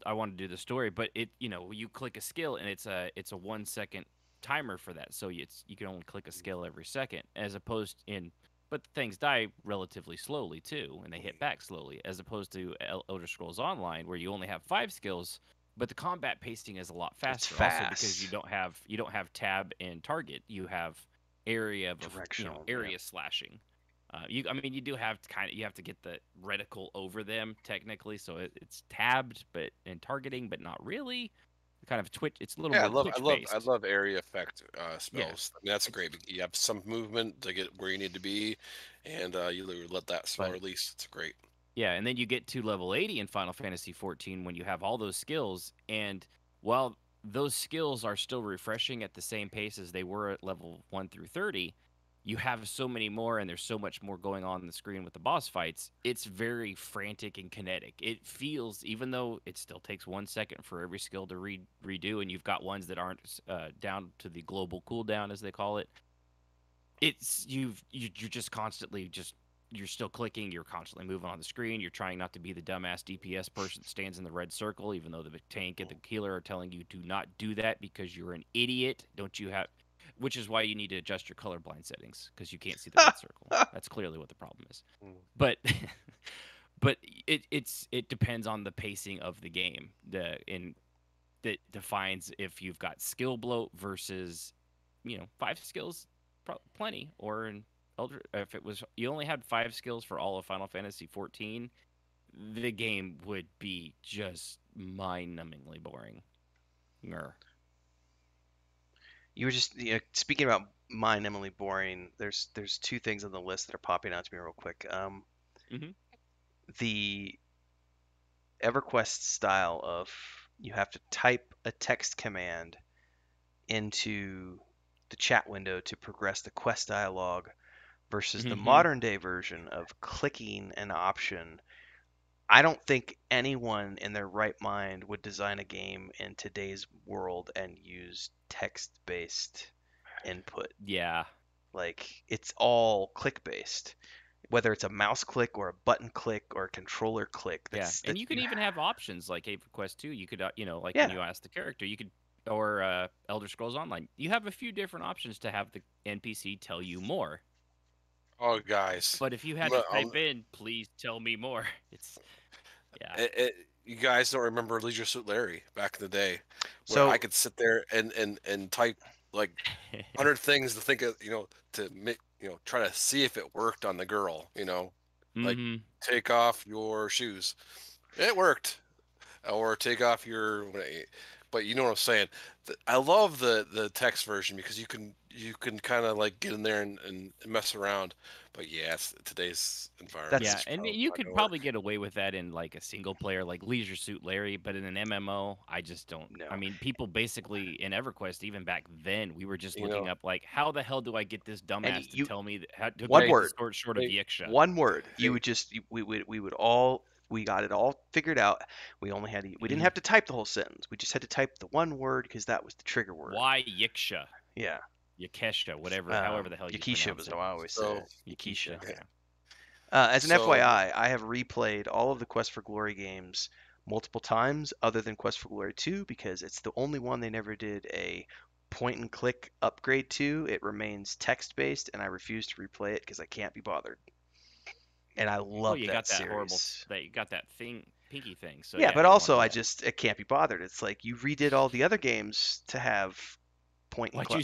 I want to do the story, but you click a skill and it's a 1 second timer for that, so you can only click a skill every second, as opposed in but things die relatively slowly too, and they hit Mhm. back slowly, as opposed to Elder Scrolls Online, where you only have 5 skills, but the combat pacing is a lot It's faster. Also, because fast, you don't have tab and target, you have directional. Yeah, area slashing. I mean, you do have to you have to get the reticle over them technically, so it's tabbed, but and targeting, but not really. Kind of twitch. It's a little Yeah, more twitch I based. love area effect Yeah, spells. I mean, that's it's great. You have some movement to get where you need to be, and you literally let that spell but release. It's great. yeah, and then you get to level 80 in Final Fantasy 14 when you have all those skills, and while those skills are still refreshing at the same pace as they were at level 1 through 30, you have so many more and there's so much more going on the screen with the boss fights, it's very frantic and kinetic. It feels, even though it still takes 1 second for every skill to redo, and you've got ones that aren't down to the global cooldown, as they call it, it's you're just constantly you're still clicking, you're constantly moving on the screen, you're trying not to be the dumbass DPS person that stands in the red circle, even though the tank and the healer are telling you do not do that because you're an idiot. Don't you have Which is why you need to adjust your colorblind settings, because you can't see the red circle. That's clearly what the problem is. But but it depends on the pacing of the game. That defines if you've got skill bloat versus 5 skills, plenty, or if it was you only had 5 skills for all of Final Fantasy 14, the game would be just mind-numbingly boring. You were just speaking about mind-numbingly boring. There's 2 things on the list that are popping out to me real quick. The EverQuest style of you have to type a text command into the chat window to progress the quest dialogue versus the modern day version of clicking an option. I don't think anyone in their right mind would design a game in today's world and use text-based input. Yeah. Like, it's all click-based. Whether it's a mouse click or a button click or a controller click. And you could even have options like Everquest Two. You could, like Yeah. when you ask the character, you could, or Elder Scrolls Online. You have a few different options to have the NPC tell you more. Oh, guys. But if you had to type in, please tell me more, it's, yeah. You guys don't remember Leisure Suit Larry back in the day, where So- I could sit there and type like 100 things to think of, to make, try to see if it worked on the girl, like take off your shoes. It worked. Or take off your, but you know what I'm saying. I love the text version because you can kind of like get in there and mess around. But yeah, it's today's environment. Yeah, and you could probably get away with that in like a single player like Leisure Suit Larry, but in an MMO, I just don't. No. I mean, people basically in EverQuest, even back then, we were just looking up like, how the hell do I get this dumbass to tell me how to one get word short of Yiksha? One word. You would just we got it all figured out. We only had we didn't have to type the whole sentence. We just had to type the one word because that was the trigger word. Why Yiksha? Yeah. Yakesha, whatever, however the hell you Yakisha pronounce was it. how I always said it. Yakisha. Yeah. As an FYI, I have replayed all of the Quest for Glory games multiple times, other than Quest for Glory 2, because it's the only one they never did a point and click upgrade to. It remains text based, and I refuse to replay it because I can't be bothered. And I love you that got that series. horrible, you got that pinky thing. So yeah, but also I can't be bothered. It's like you redid all the other games to have point and click.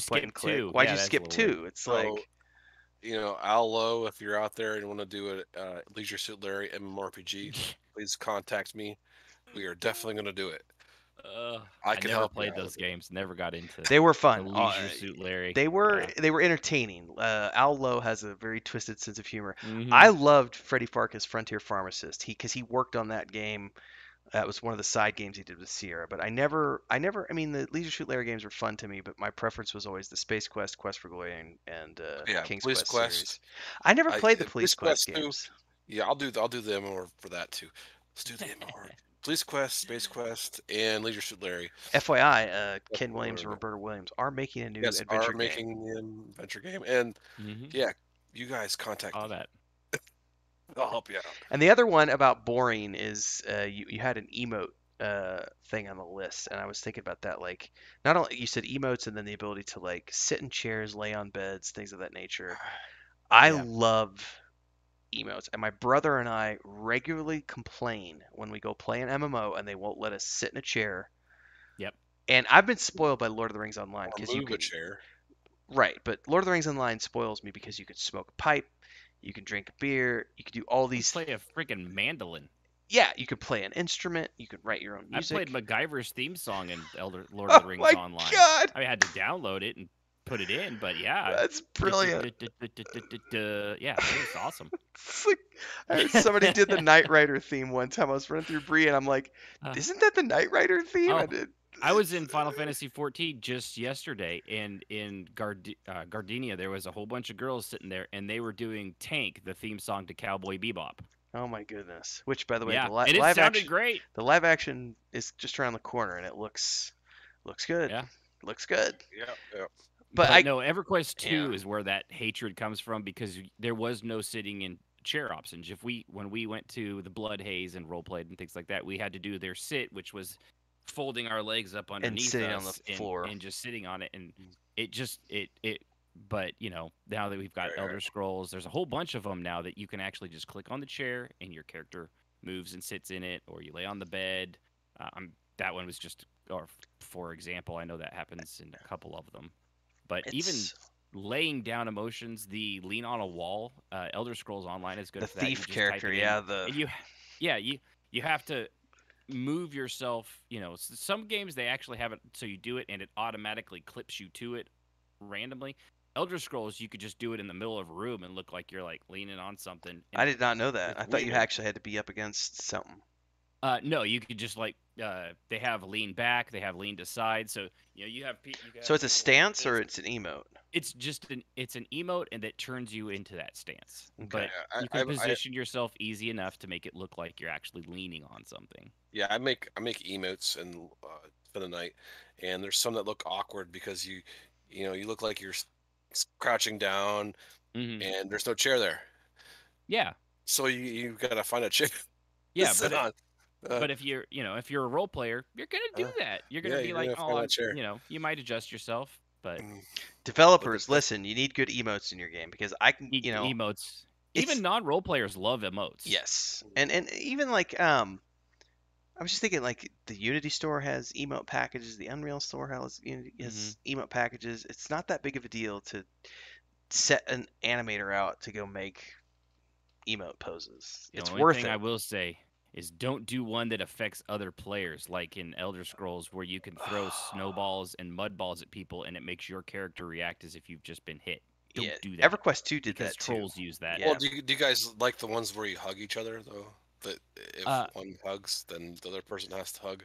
Why'd you skip 2? It's like, Al Lowe, if you're out there and want to do a Leisure Suit Larry MMORPG, please contact me. We are definitely going to do it. I never played those games. Never got into. They were fun. Leisure Suit Larry. They were entertaining. Al Lowe has a very twisted sense of humor. I loved Freddie Farkas' Frontier Pharmacist. Because he worked on that game. That was one of the side games he did with Sierra. But I mean, the Leisure Suit Larry games were fun to me, but my preference was always the Space Quest, Quest for Glory, and King's Police Quest series. I never played the Police Quest games. Yeah, I'll do the MMOR for that too. Let's do the MMOR. Police Quest, Space Quest, and Leisure Suit Larry. FYI, Ken Williams and Roberta Williams are making a new adventure game. Making an adventure game. And yeah, you guys contact me. That. I'll help you out. And the other one about boring is you had an emote thing on the list, and I was thinking about that. Like, not only you said emotes, and then the ability to like sit in chairs, lay on beds, things of that nature. I love emotes, and my brother and I regularly complain when we go play an MMO and they won't let us sit in a chair. Yep. And I've been spoiled by Lord of the Rings Online because you can chair. Right, but Lord of the Rings Online spoils me because you can smoke a pipe. You can drink a beer. You can do all these. Play a freaking mandolin. Yeah, you can play an instrument. You can write your own music. I played MacGyver's theme song in Lord of the Rings Online. God. I had to download it and put it in, but yeah. That's brilliant. Yeah, it was awesome. It's like, I heard somebody did the Knight Rider theme one time. I was running through Bree, and I'm like, isn't that the Knight Rider theme? I was in Final Fantasy 14 just yesterday, and in Gardenia, there was a whole bunch of girls sitting there, and they were doing Tank, the theme song to Cowboy Bebop. Oh my goodness! Which, by the way, Yeah, and it sounded great. the live action is just around the corner, and it looks good. Yeah. Looks good. Yeah. But no, EverQuest 2 Yeah. is where that hatred comes from because there was no sitting in chair options. When we went to the Blood Haze and role played and things like that, we had to do their sit, which was folding our legs up underneath sitting us on the floor. and just sitting on it, and it just it. But now that we've got Right, Elder right. Scrolls, there's a whole bunch of them now that you can actually just click on the chair and your character moves and sits in it, or you lay on the bed. That one was just, or for example, I know that happens in a couple of them. But even laying down emotions, the lean on a wall, Elder Scrolls Online is good the for that. You thief just type character, it in, yeah, and you have to move yourself. Some games they actually have it so you do it and it automatically clips you to it randomly. Elder Scrolls, you could just do it in the middle of a room and look like you're like leaning on something. I did not know that. It's I thought you weird. actually had to be up against something. No, you could just they have lean back, they have lean to side, so you have. So it's a stance or it's an emote? It's just an emote, and that turns you into that stance. Okay. But Yeah, you can position yourself easy enough to make it look like you're actually leaning on something. Yeah, I make emotes and for the night, and there's some that look awkward because you look like you're crouching down, and there's no chair there. Yeah. So you gotta find a chair. Yeah, to sit on. But if you're a role player, you're gonna do that. You're gonna be like, oh, you might adjust yourself, but developers, listen, you need good emotes in your game because I can, emotes. Even non-role players love emotes. Yes, and even like I was just thinking like the Unity store has emote packages, the Unreal store has emote packages. It's not that big of a deal to set an animator out to go make emote poses. It's worth it. The only thing I will say is don't do one that affects other players, like in Elder Scrolls, where you can throw snowballs and mud balls at people, and it makes your character react as if you've just been hit. Don't do that. EverQuest 2 did because that too. trolls use that. Well, do you guys like the ones where you hug each other though? That if one hugs, then the other person has to hug.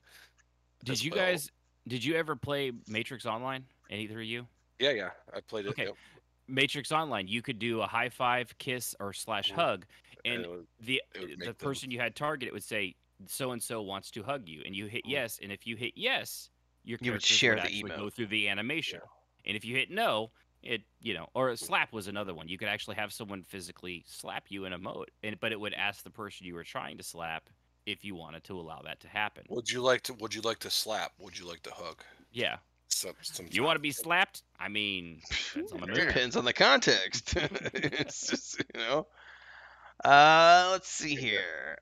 Did you ever play Matrix Online? Either of you? Yeah, I played it. Okay. Yep. Matrix Online, you could do a high five, kiss, or / hug, and the person you had targeted would say, so and so wants to hug you, and you hit yes, and if you hit yes, your character would share the emote. Go through the animation, and if you hit no, or a slap was another one. You could actually have someone physically slap you in a emote, but it would ask the person you were trying to slap if you wanted to allow that to happen. Would you like to slap? Would you like to hug? Yeah. Sometimes. You want to be slapped? I mean, depends on the context. It's just let's see here.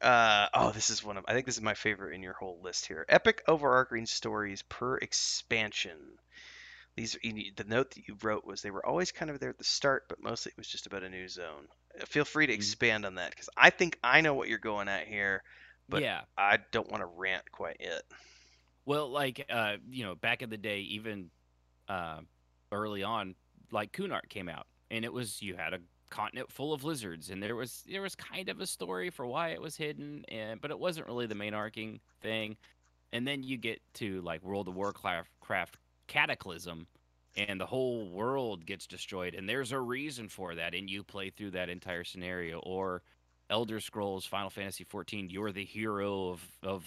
This is I think this is my favorite in your whole list here. Epic overarching stories per expansion. The note that you wrote was they were always kind of there at the start, but mostly it was just about a new zone. Feel free to expand on that because I think I know what you're going at here, but I don't want to rant quite yet. Well, like back in the day, even early on, like Kunart came out, and you had a continent full of lizards, and there was kind of a story for why it was hidden, but it wasn't really the main arcing thing. And then you get to like World of Warcraft Cataclysm, and the whole world gets destroyed, and there's a reason for that, and you play through that entire scenario. Or Elder Scrolls Final Fantasy 14, you're the hero of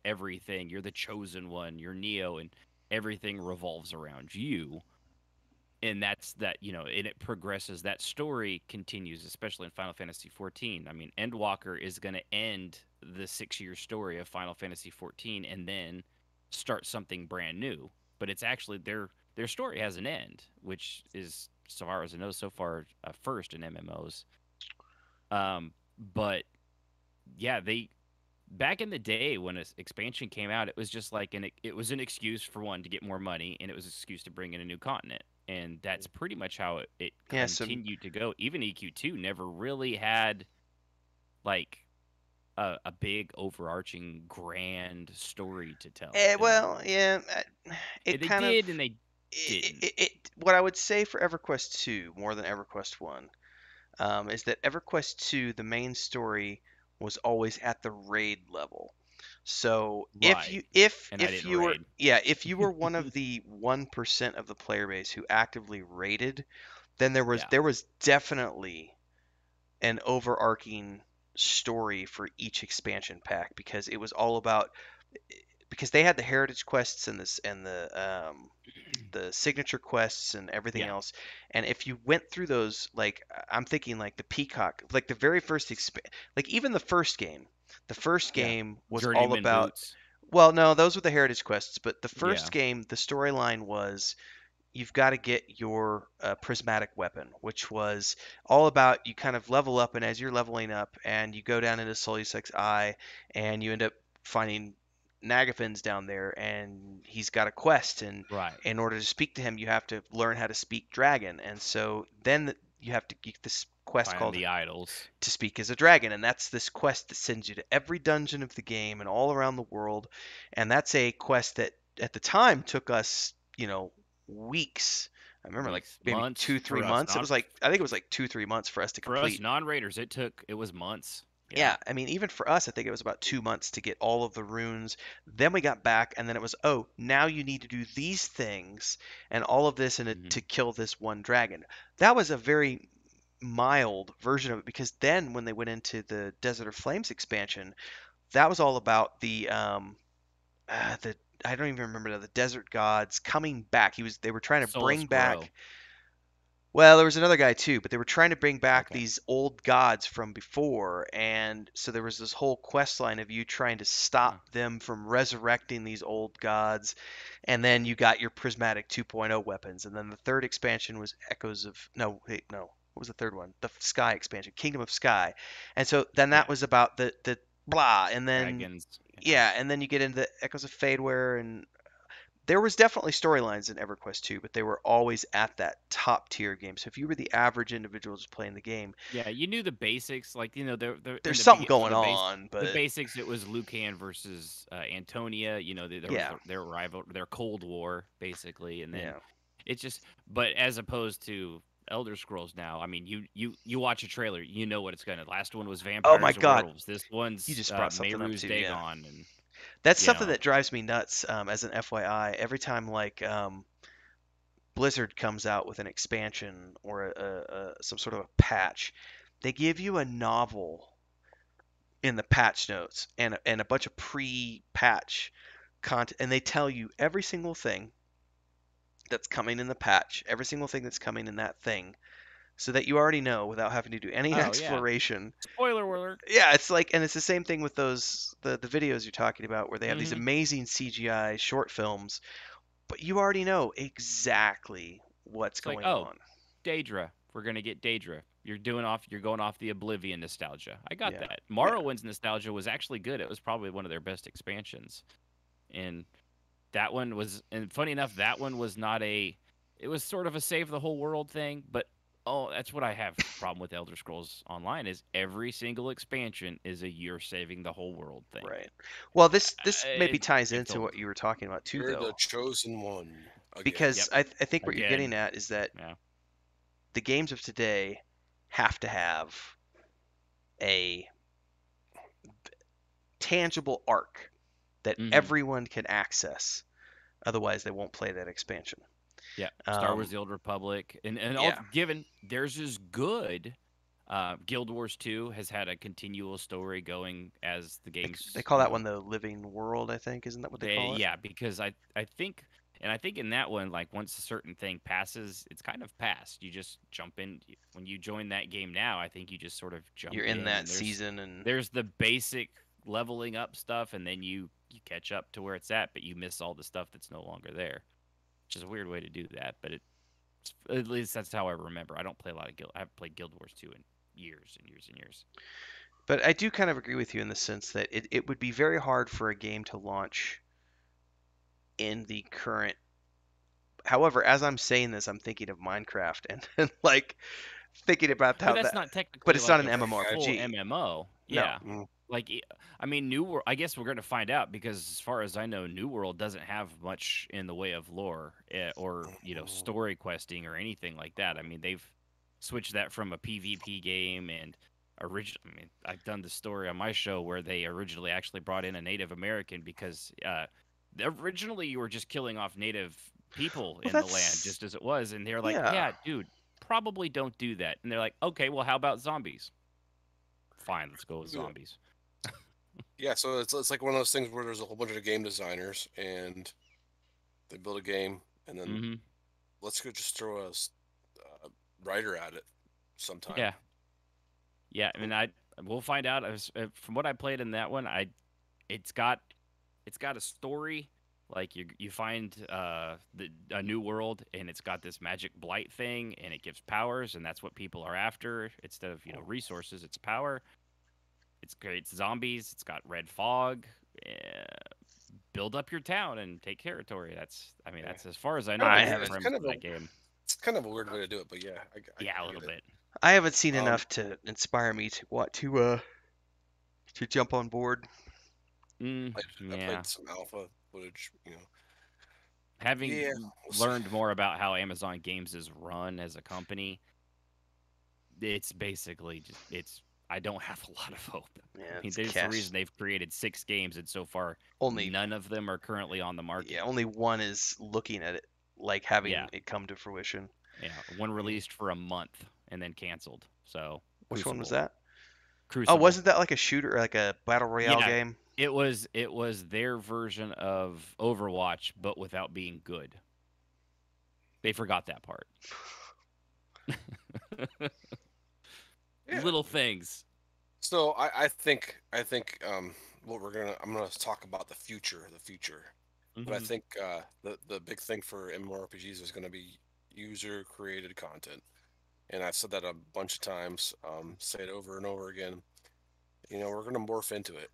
everything. You're the chosen one. You're Neo, and everything revolves around you. And that's that, and it progresses. That story continues, especially in Final Fantasy 14. I mean, Endwalker is going to end the 6-year story of Final Fantasy 14 and then start something brand new. But it's actually their story has an end, which is, so far as I know, so far first in MMOs. But yeah, back in the day when an expansion came out, it was just like it was an excuse for one to get more money, and it was an excuse to bring in a new continent, and that's pretty much how it continued to go. Even EQ2 never really had like a big overarching grand story to tell. It what I would say for EverQuest 2 more than EverQuest 1 is that EverQuest 2, the main story was always at the raid level. So Right. And I if didn't you were raid. if you were one of the 1% of the player base who actively raided, then Yeah. there was definitely an overarching story for each expansion pack because it was all about because they had the heritage quests and this and the signature quests and everything Yeah. else. And if you went through those, like I'm thinking like the Peacock, like the very first like even the first Yeah. game was all Journeyman about. boots. Well, no, those were the heritage quests, but the Yeah. first game, the storyline was you've got to get your prismatic weapon, which was all about you kind of level up, and as you're leveling up, and you go down into Solusex's Eye, and you end up finding Nagafin's down there, and he's got a quest, and Right. in order to speak to him, you have to learn how to speak dragon, and so then you have to get this quest Finding called the idols. to speak as a dragon, and that's this quest that sends you to every dungeon of the game and all around the world, and that's a quest that at the time took us, weeks. I remember like Weeks, maybe months 2 3 months. It was like I think it was like 2 3 months for us to for us complete. non-raiders. It was months. Yeah. Yeah, I mean, even for us, I think it was about 2 months to get all of the runes. Then we got back, and then it was, oh, now you need to do these things and all of this to Hmm. kill this one dragon. That was a very mild version of it because then when they went into the Desert of Flames expansion, that was all about the I don't even remember the desert gods coming back. They were trying to Solus bring Grow. back. Well, there was another guy too, but they were trying to bring back Okay. these old gods from before, and so there was this whole quest line of you trying to Huh. stop them from resurrecting these old gods, and then you got your prismatic 2.0 weapons, and then the third expansion was Echoes of no, wait, no, what was the third one? The Sky expansion, Kingdom of Sky, and so then that Yeah. was about the blah, and then Dragons. Yeah. yeah, and then you get into Echoes of Fadeware, and there was definitely storylines in Everquest 2, but they were always at that top tier game. So if you were the average individual just playing the game, Yeah, you knew the basics, like they're in there's the something begin for going the on, the but basics. It was Lucan versus Antonia. There was yeah, their rival, their Cold War, basically, and then yeah. it's just. But as opposed to Elder Scrolls now, I mean, you watch a trailer, you know what it's gonna. Last one was Oh my vampires and God, werewolves. This you one's just brought something up Mehru's too. Yeah, Dagon, and that's you something know, that drives me nuts. As an FYI, every time like Blizzard comes out with an expansion or some sort of a patch, they give you a novel in the patch notes and a bunch of pre-patch content, and they tell you every single thing that's coming in the patch, every single thing that's coming in that thing, so that you already know without having to do any oh yeah, exploration. spoiler alert. Yeah, it's like, and it's the same thing with the videos you're talking about where they have these Hmm. amazing CGI short films, but you already know exactly what's It's like, going oh, on. Daedra. We're gonna get Daedra. You're going off the Oblivion nostalgia. I got Yeah, that. yeah. Morrowind's nostalgia was actually good. It was probably one of their best expansions. And that one was, and funny enough, that one was not a, it was sort of a save the whole world thing, but oh, that's what I have problem with Elder Scrolls Online is every single expansion is a you're saving the whole world thing. Right. Well, this maybe ties They've into told, what you were talking about too, You're the though, chosen one again. because yep, I think what you're getting again, at is that yeah, the games of today have to have a tangible arc that hmm, everyone can access. Otherwise, they won't play that expansion. yeah. Star Wars: Um, The Old Republic, and all yeah, given theirs is good. Guild Wars 2 has had a continual story going as the they games, call that one the Living World, I think. Isn't that what they they call it? yeah, because I think and I think in that one, like once a certain thing passes, it's kind of passed. You just jump in when you join that game now. I think you just sort of You're jump in in, that and season, and there's the basic leveling up stuff, and then you catch up to where it's at, but you miss all the stuff that's no longer there, which is a weird way to do that. But at least that's how I remember. I don't play a lot of Guild. I haven't played Guild Wars 2 in years and years and years. but I do kind of agree with you in the sense that it would be very hard for a game to launch in the current. However, as I'm saying this, I'm thinking of Minecraft and like thinking about But how that's that, not but technically it's not like an a full MMORPG. MMO. No. Yeah. Mm. Like, I mean, New World, I guess we're going to find out because as far as I know, New World doesn't have much in the way of lore or, story questing or anything like that. I mean, they've switched that from a PvP game and originally, I mean, I've done the story on my show where they originally actually brought in a Native American because originally you were just killing off Native people Well, in the land that's just as it was, and they're like, yeah. yeah, dude, probably don't do that. And they're like, okay, well, how about zombies? Fine, let's go with Yeah. zombies. Yeah, so it's like one of those things where there's a whole bunch of game designers and they build a game, and then Mm-hmm. let's go just throw a writer at it sometime. Yeah, yeah. I mean, we'll find out. From what I played in that one, it's got it's got a story. Like you find a new world, and it's got this magic blight thing, and it gives powers, and that's what people are after. Instead of resources, it's power. It creates zombies. It's got red fog. Build up your town and take territory. I mean, Yeah. that's as far as I know I the haven't. It's premise kind of of a that game. it's kind of a weird way to do it, but yeah, Yeah, a I little get it. bit. I haven't seen Um, enough to inspire me to jump on board. I Yeah. played some alpha footage, you know. Having Yeah, we'll see. learned more about how Amazon Games is run as a company, it's basically just I don't have a lot of hope. Yeah, I mean, it's there's the cash. reason they've created 6 games, and so far Only none of them are currently on the market. yeah, only one is looking at it like Yeah, having it come to fruition. yeah. One released for a month and then canceled. So Which one was Crucible, that? Oh, Crucible. wasn't that like a shooter, like a battle royale Yeah, game? it was their version of Overwatch, but without being good. They forgot that part. Yeah. Little things. So I think what I'm gonna talk about the future, But I Mhm. think the big thing for MMORPGs is gonna be user created content, and I've said that a bunch of times. Say it over and over again. You know, we're gonna morph into it.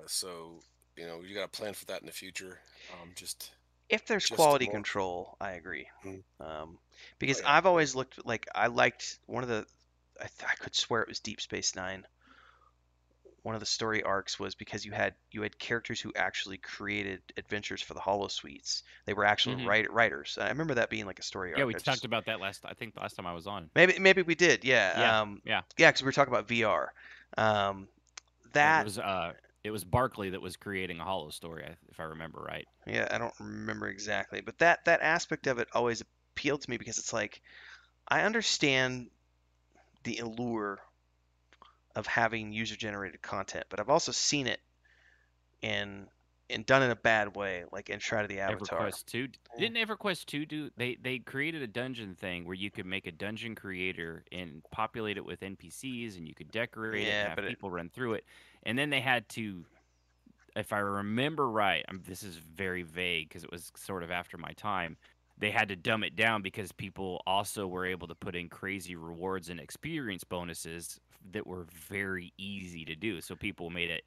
So you got to plan for that in the future. Just If there's just quality morph. control, I agree. Mm. Oh Because yeah. I've always looked like I liked one of the I could swear it was Deep Space Nine. One of the story arcs was because you had characters who actually created adventures for the Holosuites. They were actual Mhm. writers. I remember that being like a story Yeah, arc. we I talked just about that last. I think the last time I was on. maybe we did, Yeah, yeah. yeah. Yeah, because we were talking about VR. Um, And that it was Barkley that was creating a Hollow story, if I remember right. yeah, I don't remember exactly, but that aspect of it always appealed to me because it's like I understand the allure of having user generated content, but I've also seen it in done in a bad way, like in Shroud of the Avatar. EverQuest Two Mm. didn't EverQuest Two do they created a dungeon thing where you could make a dungeon creator and populate it with NPCs and you could decorate it and Yeah, have but it people run through it, and then they had to, if I remember right, this is very vague because it was sort of after my time. They had to dumb it down because people also were able to put in crazy rewards and experience bonuses that were very easy to do. So people made it.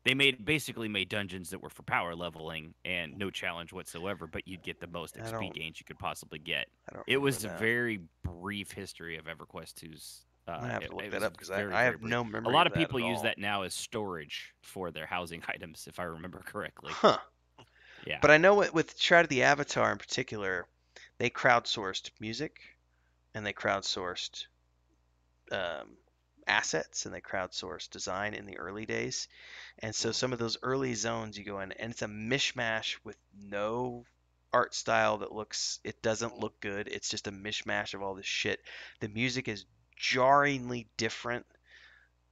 They basically made dungeons that were for power leveling and no challenge whatsoever, but you'd get the most I XP don't gains you could possibly get. I don't It remember was a that. very brief history of EverQuest 2's. I'm gonna have It, to look it that was a up because very, I very have brief. no A memory lot of of that people at use all. that now as storage for their housing items, if I remember correctly. Huh. Yeah. But I know with Shroud of the Avatar in particular, they crowdsourced music and they crowdsourced um, assets and they crowdsourced design in the early days. And so Mm. some of those early zones you go in and it's a mishmash with no art style it doesn't look good. It's just a mishmash of all this shit. The music is jarringly different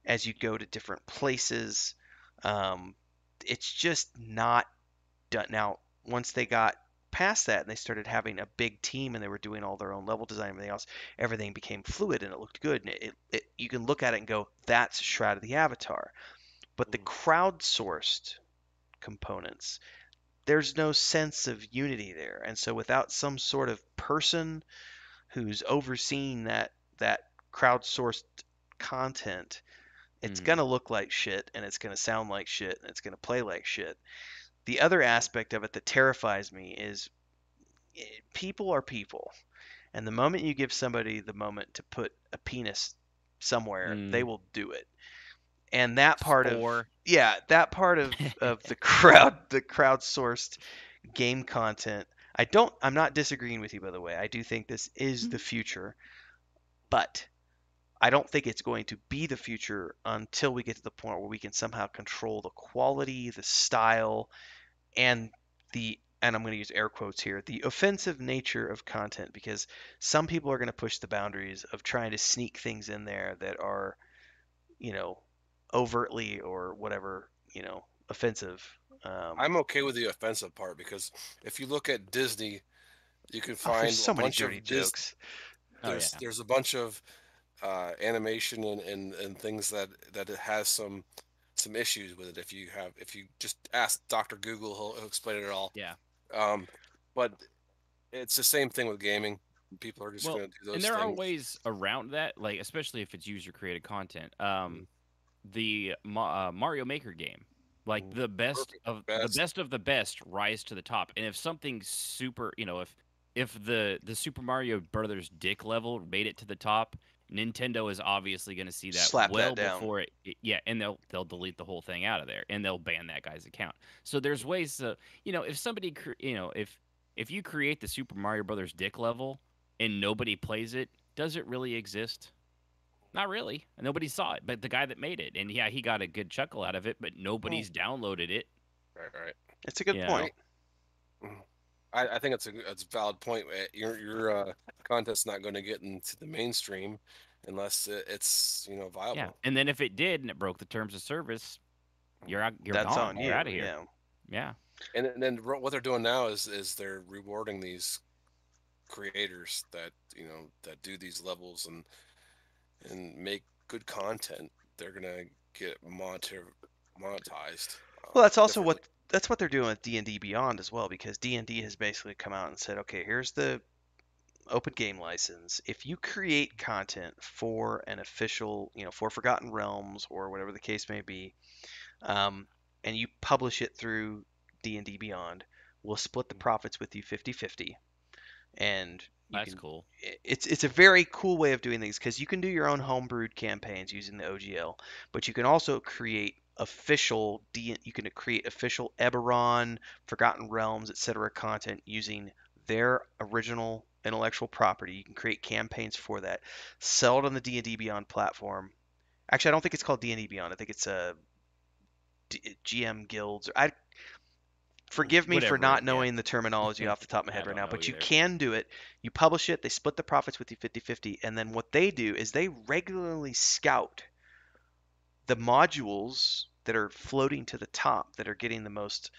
as you go to different places. Um, it's just not done. Now, once they got past that and they started having a big team and they were doing all their own level design and everything else, everything became fluid and it looked good. And you can look at it and go, that's Shroud of the Avatar. But the Mm. crowdsourced components, there's no sense of unity there. And so without some sort of person who's overseeing that crowdsourced content, it's Mhm. gonna look like shit and it's gonna sound like shit and it's gonna play like shit. The other aspect of it that terrifies me is people are people. And the moment you give somebody the moment to put a penis somewhere, they Mm. will do it. And that part of Spore. yeah, that part of the crowdsourced game content, I'm not disagreeing with you by the way. I do think this is the future, but I don't think it's going to be the future until we get to the point where we can somehow control the quality, the style, and and I'm going to use air quotes here, the offensive nature of content, because some people are going to push the boundaries of trying to sneak things in there that are, you know, overtly or whatever, offensive. I'm okay with the offensive part because if you look at Disney, you can Oh, there's find a so many bunch dirty of Dis. jokes. Oh yeah. There's a bunch of animation and things that it has some issues with it. If you just ask Dr. Google, he'll explain it all. Yeah. But it's the same thing with gaming. People are just Well, going to do and those there are things. ways around that, like especially if it's user created content. The Mario Maker game, like Mm, the best perfect. of Best. the best rise to the top. And if something super, if the Super Mario Brothers dick level made it to the top, Nintendo is obviously going to see that Slap that well down. before yeah, and they'll delete the whole thing out of there and they'll ban that guy's account. So there's ways to, if somebody if you create the Super Mario Brothers dick level and nobody plays it, does it really exist? Not really. Nobody saw it, but the guy that made it, and yeah, he got a good chuckle out of it, but nobody's downloaded it. Right. It's a good You point. know? I think it's a valid point. Your content's not going to get into the mainstream unless it's Yeah, viable. and then if it did and it broke the terms of service, you're out. You're That's gone. on You're you. out of here. Yeah. Yeah. And then what they're doing now is they're rewarding these creators that that do these levels and make good content. They're gonna get monetized Well, differently. that's what they're doing with D&D Beyond as well, because D&D has basically come out and said, okay, here's the open game license. If you create content for an official, for Forgotten Realms or whatever the case may be, um, and you publish it through D&D Beyond, we'll split the profits with you 50-50. And you That's can cool. it's a very cool way of doing things, because you can do your own homebrewed campaigns using the OGL, but you can also create you can create official Eberron, Forgotten Realms, etc. content using their original intellectual property. You can create campaigns for that, sell it on the D&D Beyond platform. Actually, I don't think it's called D&D Beyond. I think it's a GM Guilds. I Forgive me for Whatever. not Yeah. knowing the terminology off the top of my I head right don't now, know but you either. can do it. You publish it, they split the profits with you 50-50, and then what they do is they regularly scout the modules that are floating to the top, that are getting the most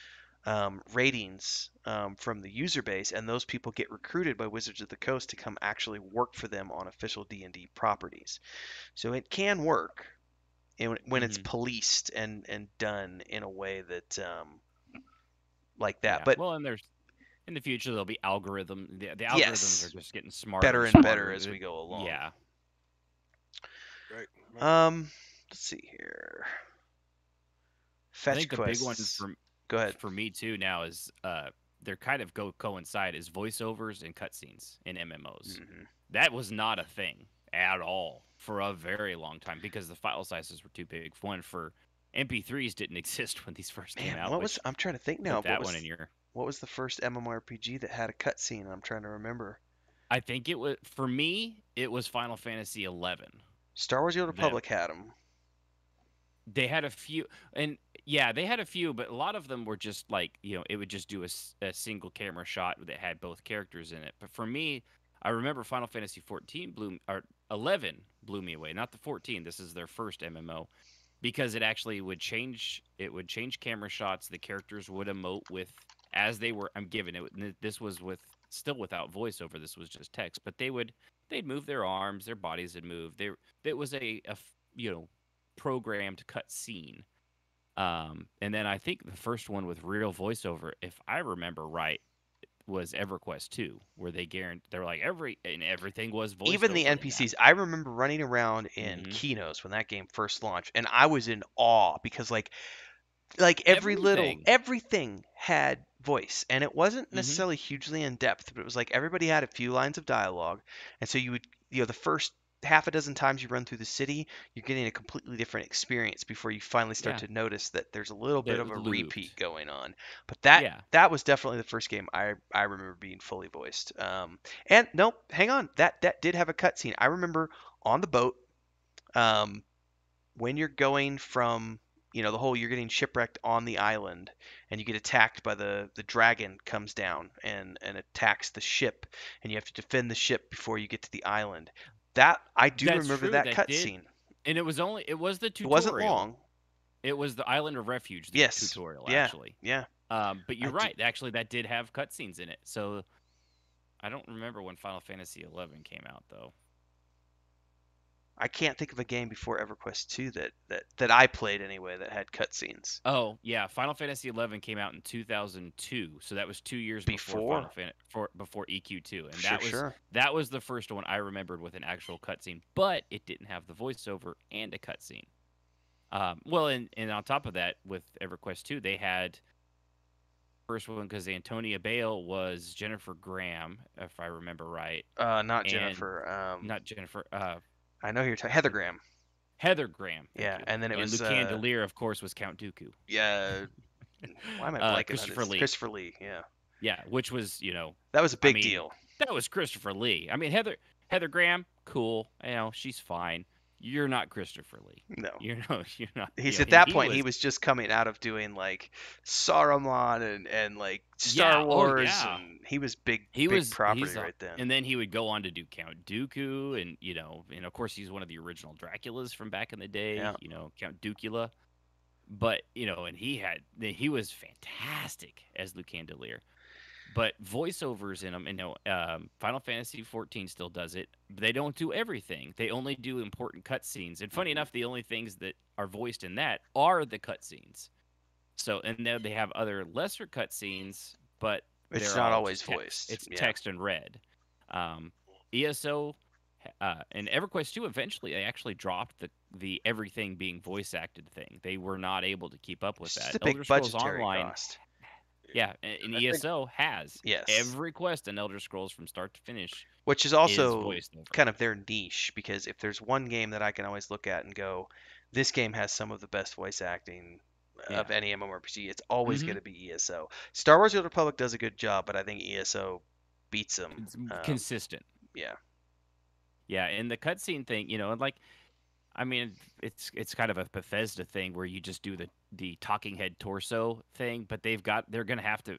ratings from the user base, and those people get recruited by Wizards of the Coast to come actually work for them on official D&D properties. So it can work when it's Hmm. policed and done in a way that like that. Yeah. But Well, and there's in the future there'll be algorithm. The algorithms are yes, just getting smarter better and and better smarter. as we go along. Yeah. Right. Let's see here. I Fetch think the big one quests. Go ahead. for me too now is they're kind of coincide is voiceovers and cutscenes in MMOs. Hmm. That was not a thing at all for a very long time because the file sizes were too big. One for MP3s didn't exist when these first came Man, out, which I'm trying to think now. put that one in your. What was the first MMORPG that had a cutscene? I'm trying to remember. I think it was for me. It was Final Fantasy 11. Star Wars: The Old That Republic had them. they had a few, and yeah, they had a few, but a lot of them were just like it would just do a single camera shot that had both characters in it. But for me, I remember Final Fantasy 14 or 11 blew me away. Not the 14. This is their first MMO because it actually would change. It would change camera shots. The characters would emote with as they were. I'm giving it. This was with still without voiceover. This was just text, but they'd move their arms, their bodies would move. It was programmed cut scene. And then I think the first one with real voiceover, if I remember right, was Everquest 2, where they're like everything was voiced Even the over in that. NPCs. I remember running around in Mhm. Kinos when that game first launched, and I was in awe because like Everything. everything had voice, and it wasn't Hmm. necessarily hugely in depth, but it was like everybody had a few lines of dialogue, and so you would, the first half a dozen times you run through the city, you're getting a completely different experience before you finally start Yeah, to notice that there's a little bit they're of a repeat looped. going on. But Yeah. that was definitely the first game I remember being fully voiced. And nope, hang on, that did have a cutscene. I remember on the boat. When you're going from, the whole you're getting shipwrecked on the island and you get attacked by the dragon comes down and attacks the ship and you have to defend the ship before you get to the island. That I do That's remember true. that That did, cutscene. and it was the It wasn't tutorial. long. It was the Island of Refuge Yes. tutorial, Yeah. actually. Yeah. But you're I do- right. Actually, that did have cutscenes in it. So I don't remember when Final Fantasy XI came out, though. I can't think of a game before EverQuest 2 that I played anyway that had cutscenes. Oh yeah, Final Fantasy XI came out in 2002, so that was 2 years Before? before EQ2, and Sure. that was the first one I remembered with an actual cutscene, but it didn't have the voiceover and a cutscene. Well, and on top of that, with EverQuest 2, they had first one because Antonia Bale was Jennifer Graham, if I remember right. Not And Jennifer. Not Jennifer. I know who you're talking. Heather Graham. Heather Graham. Thank Yeah, you. and then it was Lucan Delir, of course, was Count Dooku. Yeah. Why am I blanking on Christopher this? Lee. Christopher Lee. Yeah. Yeah, which was That was a big deal. That was Christopher Lee. I mean, Heather Graham, cool. She's fine. You're not Christopher Lee. No. You're not. He's at that point he was just coming out of doing like Saruman and like Star Wars, and he was big property right then. And then he would go on to do Count Dooku, and of course he's one of the original Draculas from back in the day. Yeah. Count Dukula. But and he was fantastic as Lucan Delir. But voiceovers in them, Final Fantasy XIV still does it. They don't do everything. They only do important cutscenes. And funny enough, the only things that are voiced in that are the cutscenes. So, and then they have other lesser cutscenes, but it's not always voiced. It's text and read. ESO and EverQuest 2 eventually they actually dropped the everything being voice acted thing. They were not able to keep up with that. It's a big budgetary cost. Yeah, and ESO has every quest in Elder Scrolls from start to finish. Which is also kind of their niche, because if there's one game that I can always look at and go, this game has some of the best voice acting of any MMORPG, it's always going to be ESO. Star Wars: The Old Republic does a good job, but I think ESO beats them. It's consistent. Yeah. Yeah, and the cutscene thing, and like, I mean, it's kind of a Bethesda thing where you just do the talking head torso thing, but they're gonna have to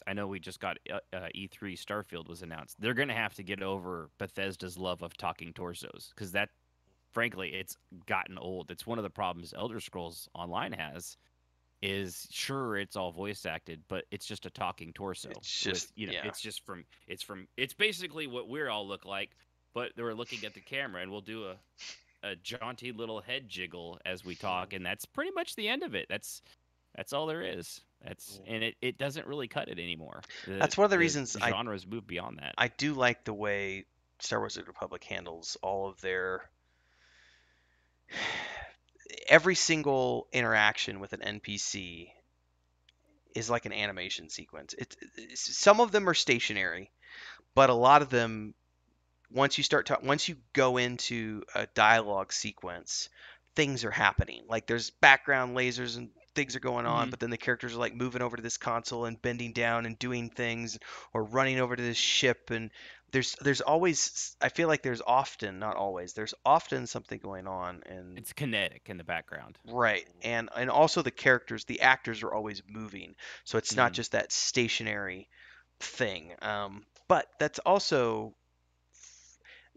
I know we just got E3 Starfield was announced. They're gonna have to get over Bethesda's love of talking torsos, because that, frankly, it's gotten old. It's one of the problems Elder Scrolls Online has. Is sure it's all voice acted, but it's just a talking torso. It's just it's basically what we all look like, but we're looking at the camera, and we'll do a jaunty little head jiggle as we talk, and that's pretty much the end of it. That's all there is. And it doesn't really cut it anymore. That's one of the reasons genres move beyond that. I do like the way Star Wars: The Old Republic handles all of their every single interaction with an NPC is like an animation sequence. Some of them are stationary, but a lot of them, once you go into a dialogue sequence, things are happening. Like there's background lasers and things are going on, but then the characters are like moving over to this console and bending down and doing things, or running over to this ship, and there's always, I feel like there's often, not always, there's often something going on, and it's kinetic in the background. Right. And also the actors are always moving. So it's not just that stationary thing. But that's also,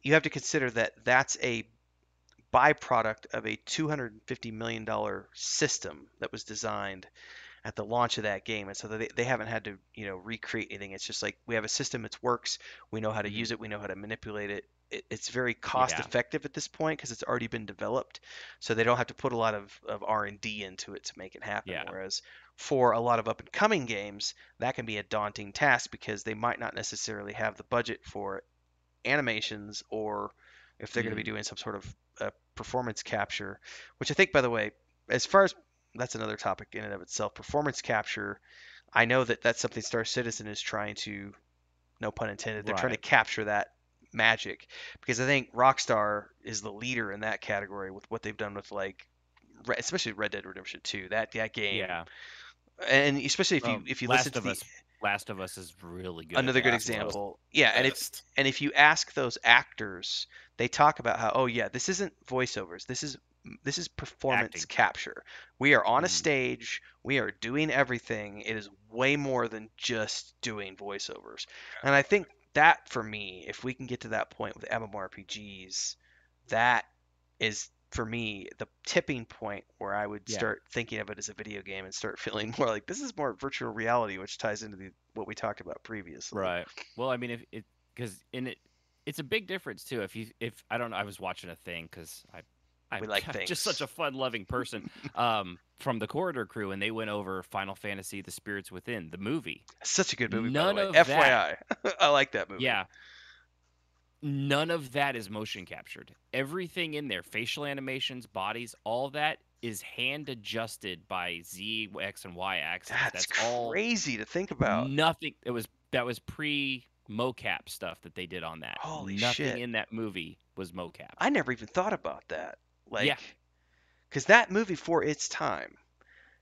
you have to consider that that's a byproduct of a $250 million system that was designed at the launch of that game, and so they haven't had to recreate anything. It's just like, we have a system, it works, we know how to use it, we know how to manipulate it. It's very cost effective at this point because it's already been developed, so they don't have to put a lot of R&D into it to make it happen. Whereas for a lot of up and coming games, that can be a daunting task because they might not necessarily have the budget for animations, or if they're going to be doing some sort of performance capture, which I think, by the way, as far as that's another topic in and of itself, performance capture, I know that's something Star Citizen is trying to, no pun intended, they're trying to capture that magic, because I think Rockstar is the leader in that category with what they've done with, like, especially Red Dead Redemption 2, that game. Yeah. And especially if you Last listen to of Us Last of Us is really good Another at good that as well. example. Yeah, Best. and if you ask those actors, they talk about how, oh yeah, this isn't voiceovers. This is performance Acting. capture. We are on a Mhm. stage. We are doing everything. It is way more than just doing voiceovers. And I think that for me, if we can get to that point with MMORPGs, that is for me the tipping point where I would Yeah. start thinking of it as a video game and start feeling more like this is more virtual reality, which ties into what we talked about previously. Right. Well, I mean, if it because in it, it's a big difference too. If I don't know, I was watching a thing because We I'm like just such things. a fun-loving person. From the Corridor Crew, and they went over Final Fantasy: The Spirits Within, the movie. Such a good movie, by the None way. of that, FYI, I like that movie. yeah, none of that is motion captured. Everything in there, facial animations, bodies, all that is hand adjusted by Z, X, and Y axis. That's That's all. crazy to think about. Nothing. That was pre mocap stuff that they did on that. Holy Nothing shit. in that movie was mocap. I never even thought about that. Yeah, Like, because that movie for its time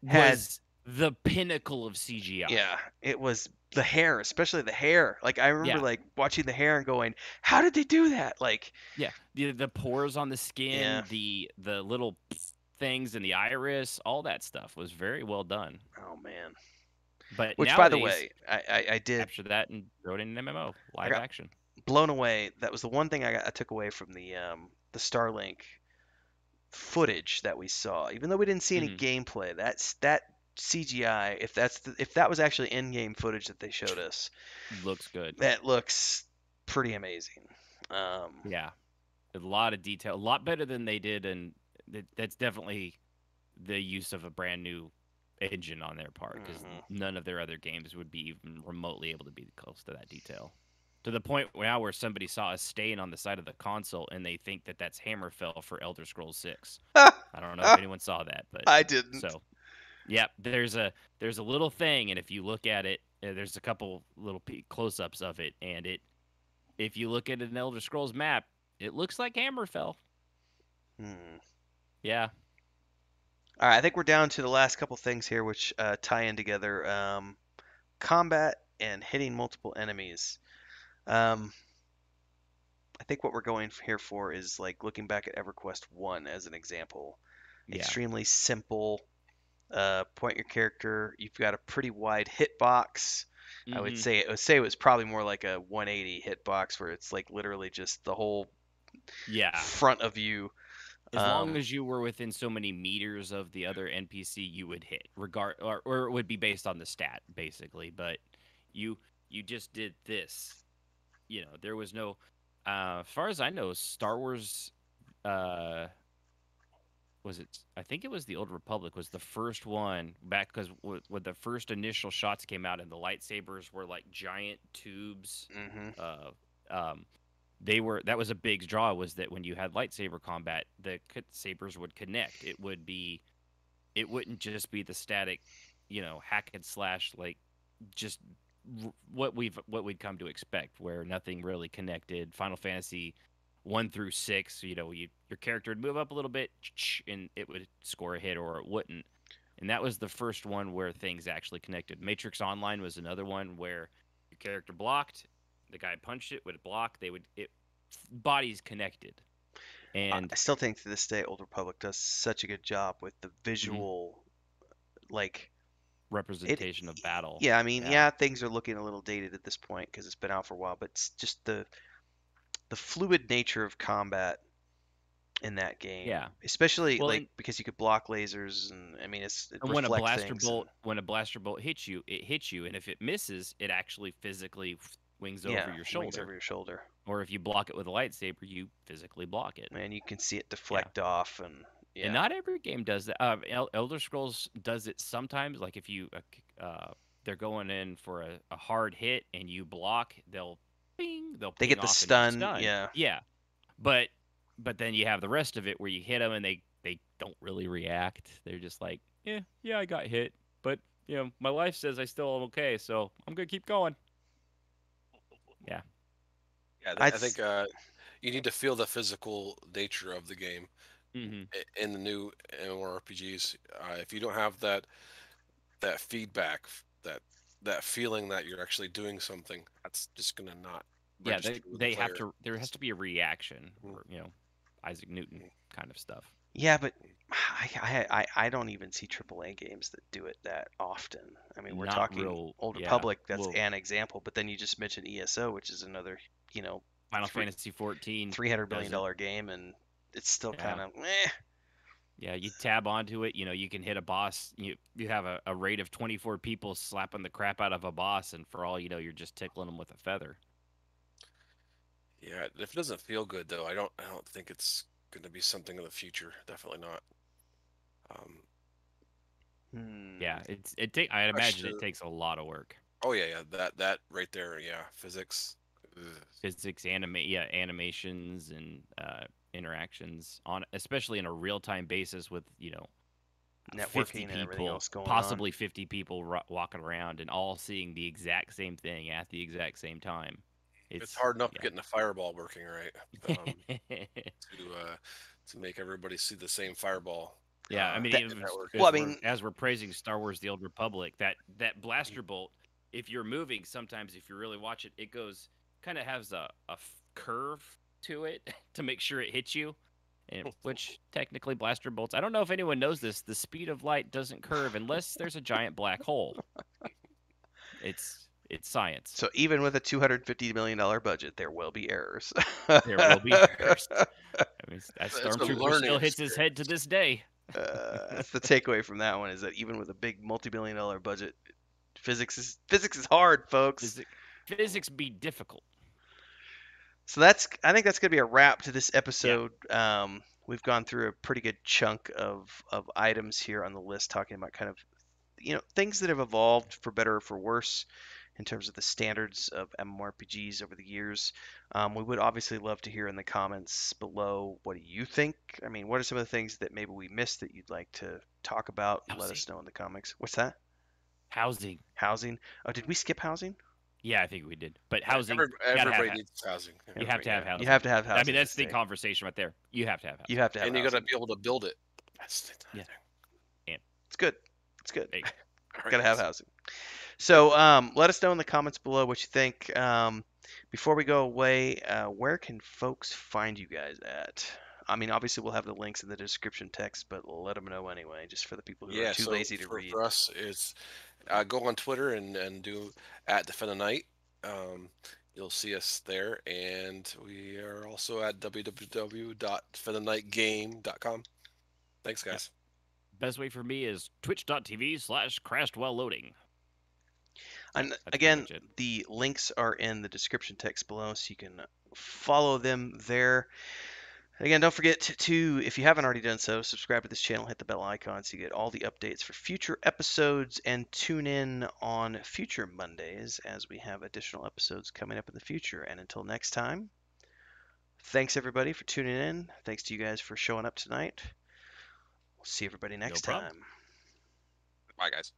had, was the pinnacle of CGI. yeah, it was the hair, especially the hair. Like, I remember Yeah, like watching the hair and going, how did they do that? Like, yeah. The pores on the yeah. skin, the little things in the iris, all that stuff was very well done. Oh man. But Which, by the nowadays, way, I did. capture that and throw it in an MMO I live got action. blown away. That was the one thing I took away from the Starlink footage that we saw. Even though we didn't see any Hmm. gameplay, that CGI, if that was actually in-game footage that they showed us, Looks good. that looks pretty amazing. Yeah, a lot of detail, a lot better than they did, and that's definitely the use of a brand new engine on their part because Mhm. none of their other games would be even remotely able to be close to that detail. To the point now where somebody saw a stain on the side of the console and they think that that's Hammerfell for Elder Scrolls 6. I don't know if anyone saw that, but I didn't. so yeah, there's a little thing, and if you look at it, there's a couple little close-ups of it, and if you look at an Elder Scrolls map, it looks like Hammerfell. Hmm. Yeah. All right, I think we're down to the last couple things here, which tie in together. Combat and hitting multiple enemies. Um, I think what we're going here for is like looking back at EverQuest One as an example. Yeah. Extremely simple. Point your character. You've got a pretty wide hitbox. I would Hmm. say it was probably more like a 180 hitbox where it's like literally just the whole Yeah. front of you. As long as you were within so many meters of the other NPC, you would hit, or it would be based on the stat, basically. But you just did this. There was no, as far as I know, Star Wars. Was it? I think it was the Old Republic was the first one back because when the first initial shots came out and the lightsabers were like giant tubes. hmm Uh, um, that was a big draw was that when you had lightsaber combat, the sabers would connect. It wouldn't just be the static, hack and slash like just what we'd come to expect, where nothing really connected. Final Fantasy 1 through 6, your character would move up a little bit, and it would score a hit, or it wouldn't. And that was the first one where things actually connected. Matrix Online was another one where your character blocked, the guy punched it, would block, bodies connected. And I still think to this day, Old Republic does such a good job with the mhm, visual, like it. representation of battle. Yeah, I mean, Yeah. yeah, things are looking a little dated at this point because it's been out for a while, but it's just the fluid nature of combat in that game, Yeah. especially Well, like because you could block lasers and I mean it and reflect things and when a blaster bolt hits you, it hits you, and if it misses, it actually physically wings over yeah, your wings shoulder. over your shoulder, Or if you block it with a lightsaber, you physically block it. and you can see it Yeah. deflect off and And yeah, not every game does that. Elder Scrolls does it sometimes. Like if you they're going in for a hard hit and you block, they'll they ping get the off and you're stun, stunned. yeah. Yeah, but then you have the rest of it where you hit them and they don't really react. They're just like, yeah, I got hit, but my life says I still am okay, so I'm gonna keep going. Yeah. Yeah, I I think you need to feel the physical nature of the game Hmm. in the new MMORPGs. If you don't have that feedback, that that feeling that you're actually doing something. That's just gonna not Yeah, register with the they have player. to. There has to be a reaction, Mm. or Isaac Newton kind of stuff. Yeah, but I don't even see AAA games that do it that often. I mean, we're Not talking real. Old Yeah. Republic, that's Well, an example, but then you just mentioned ESO, which is another, Final three, Fantasy 14 $300 million doesn't. dollar game, and it's still Yeah. kind of meh. Yeah, you tab onto it. You can hit a boss. You have a rate of 24 people slapping the crap out of a boss, and for all you know, you're just tickling them with a feather. Yeah, if it doesn't feel good though, I don't think it's gonna be something of the future. Definitely not. Um, Yeah, I imagine question. it takes a lot of work. Oh yeah, that right there. Yeah, physics. Ugh. Physics, animations, and interactions on, especially in a real time basis with 50 Networking and everything people, else going on. possibly 50 people walking around and all seeing the exact same thing at the exact same time. It's hard enough yeah. getting a fireball working right to make everybody see the same fireball. Yeah, I mean, That- even network. Well, I mean, as we're praising Star Wars: The Old Republic, that blaster bolt, if you're moving, sometimes if you really watch it, it goes kind of has a curve to it to make sure it hits you. And which technically blaster bolts, I don't know if anyone knows this, the speed of light doesn't curve unless there's a giant black hole. It's science. so even with a $250 million budget, there will be errors. There will be errors. I mean, that It's a stormtrooper learning still hits his head to this day. That's the takeaway from that one, is that even with a big multi-billion dollar budget, physics is hard, folks. Physics be difficult. So I think that's gonna be a wrap to this episode. We've gone through a pretty good chunk of items here on the list, talking about kind of things that have evolved for better or for worse in terms of the standards of MMORPGs over the years. We would obviously love to hear in the comments below, what do you think? I mean, what are some of the things that maybe we missed that you'd like to talk about? Let us know in the comments. What's that? Housing. Housing. Oh, did we skip housing? Yeah, I think we did. But housing, Everybody needs housing. you have to have housing. You have to have housing. I mean, that's to the stay. conversation right there. You have to have housing. You have to have And you housing. got to be able to build it. That's the Yeah. thing. It's good. It's good. Hey, All right, Gotta have guys. housing. So let us know in the comments below what you think. Before we go away, where can folks find you guys at? I mean, obviously we'll have the links in the description text, but let them know anyway, just for the people who are too So lazy to read. for us, it's go on Twitter and do at Defend the Night. You'll see us there, and we are also at www.defendthenightgame.com. Thanks, guys. best way for me is twitch.tv/crashed while loading. And That's again, pretty much it. the links are in the description text below, so you can follow them there. Again, don't forget to, if you haven't already done so, subscribe to this channel, hit the bell icon so you get all the updates for future episodes, and tune in on future Mondays as we have additional episodes coming up in the future. And until next time, thanks everybody for tuning in. Thanks to you guys for showing up tonight. We'll see everybody next problem. time. Bye, guys.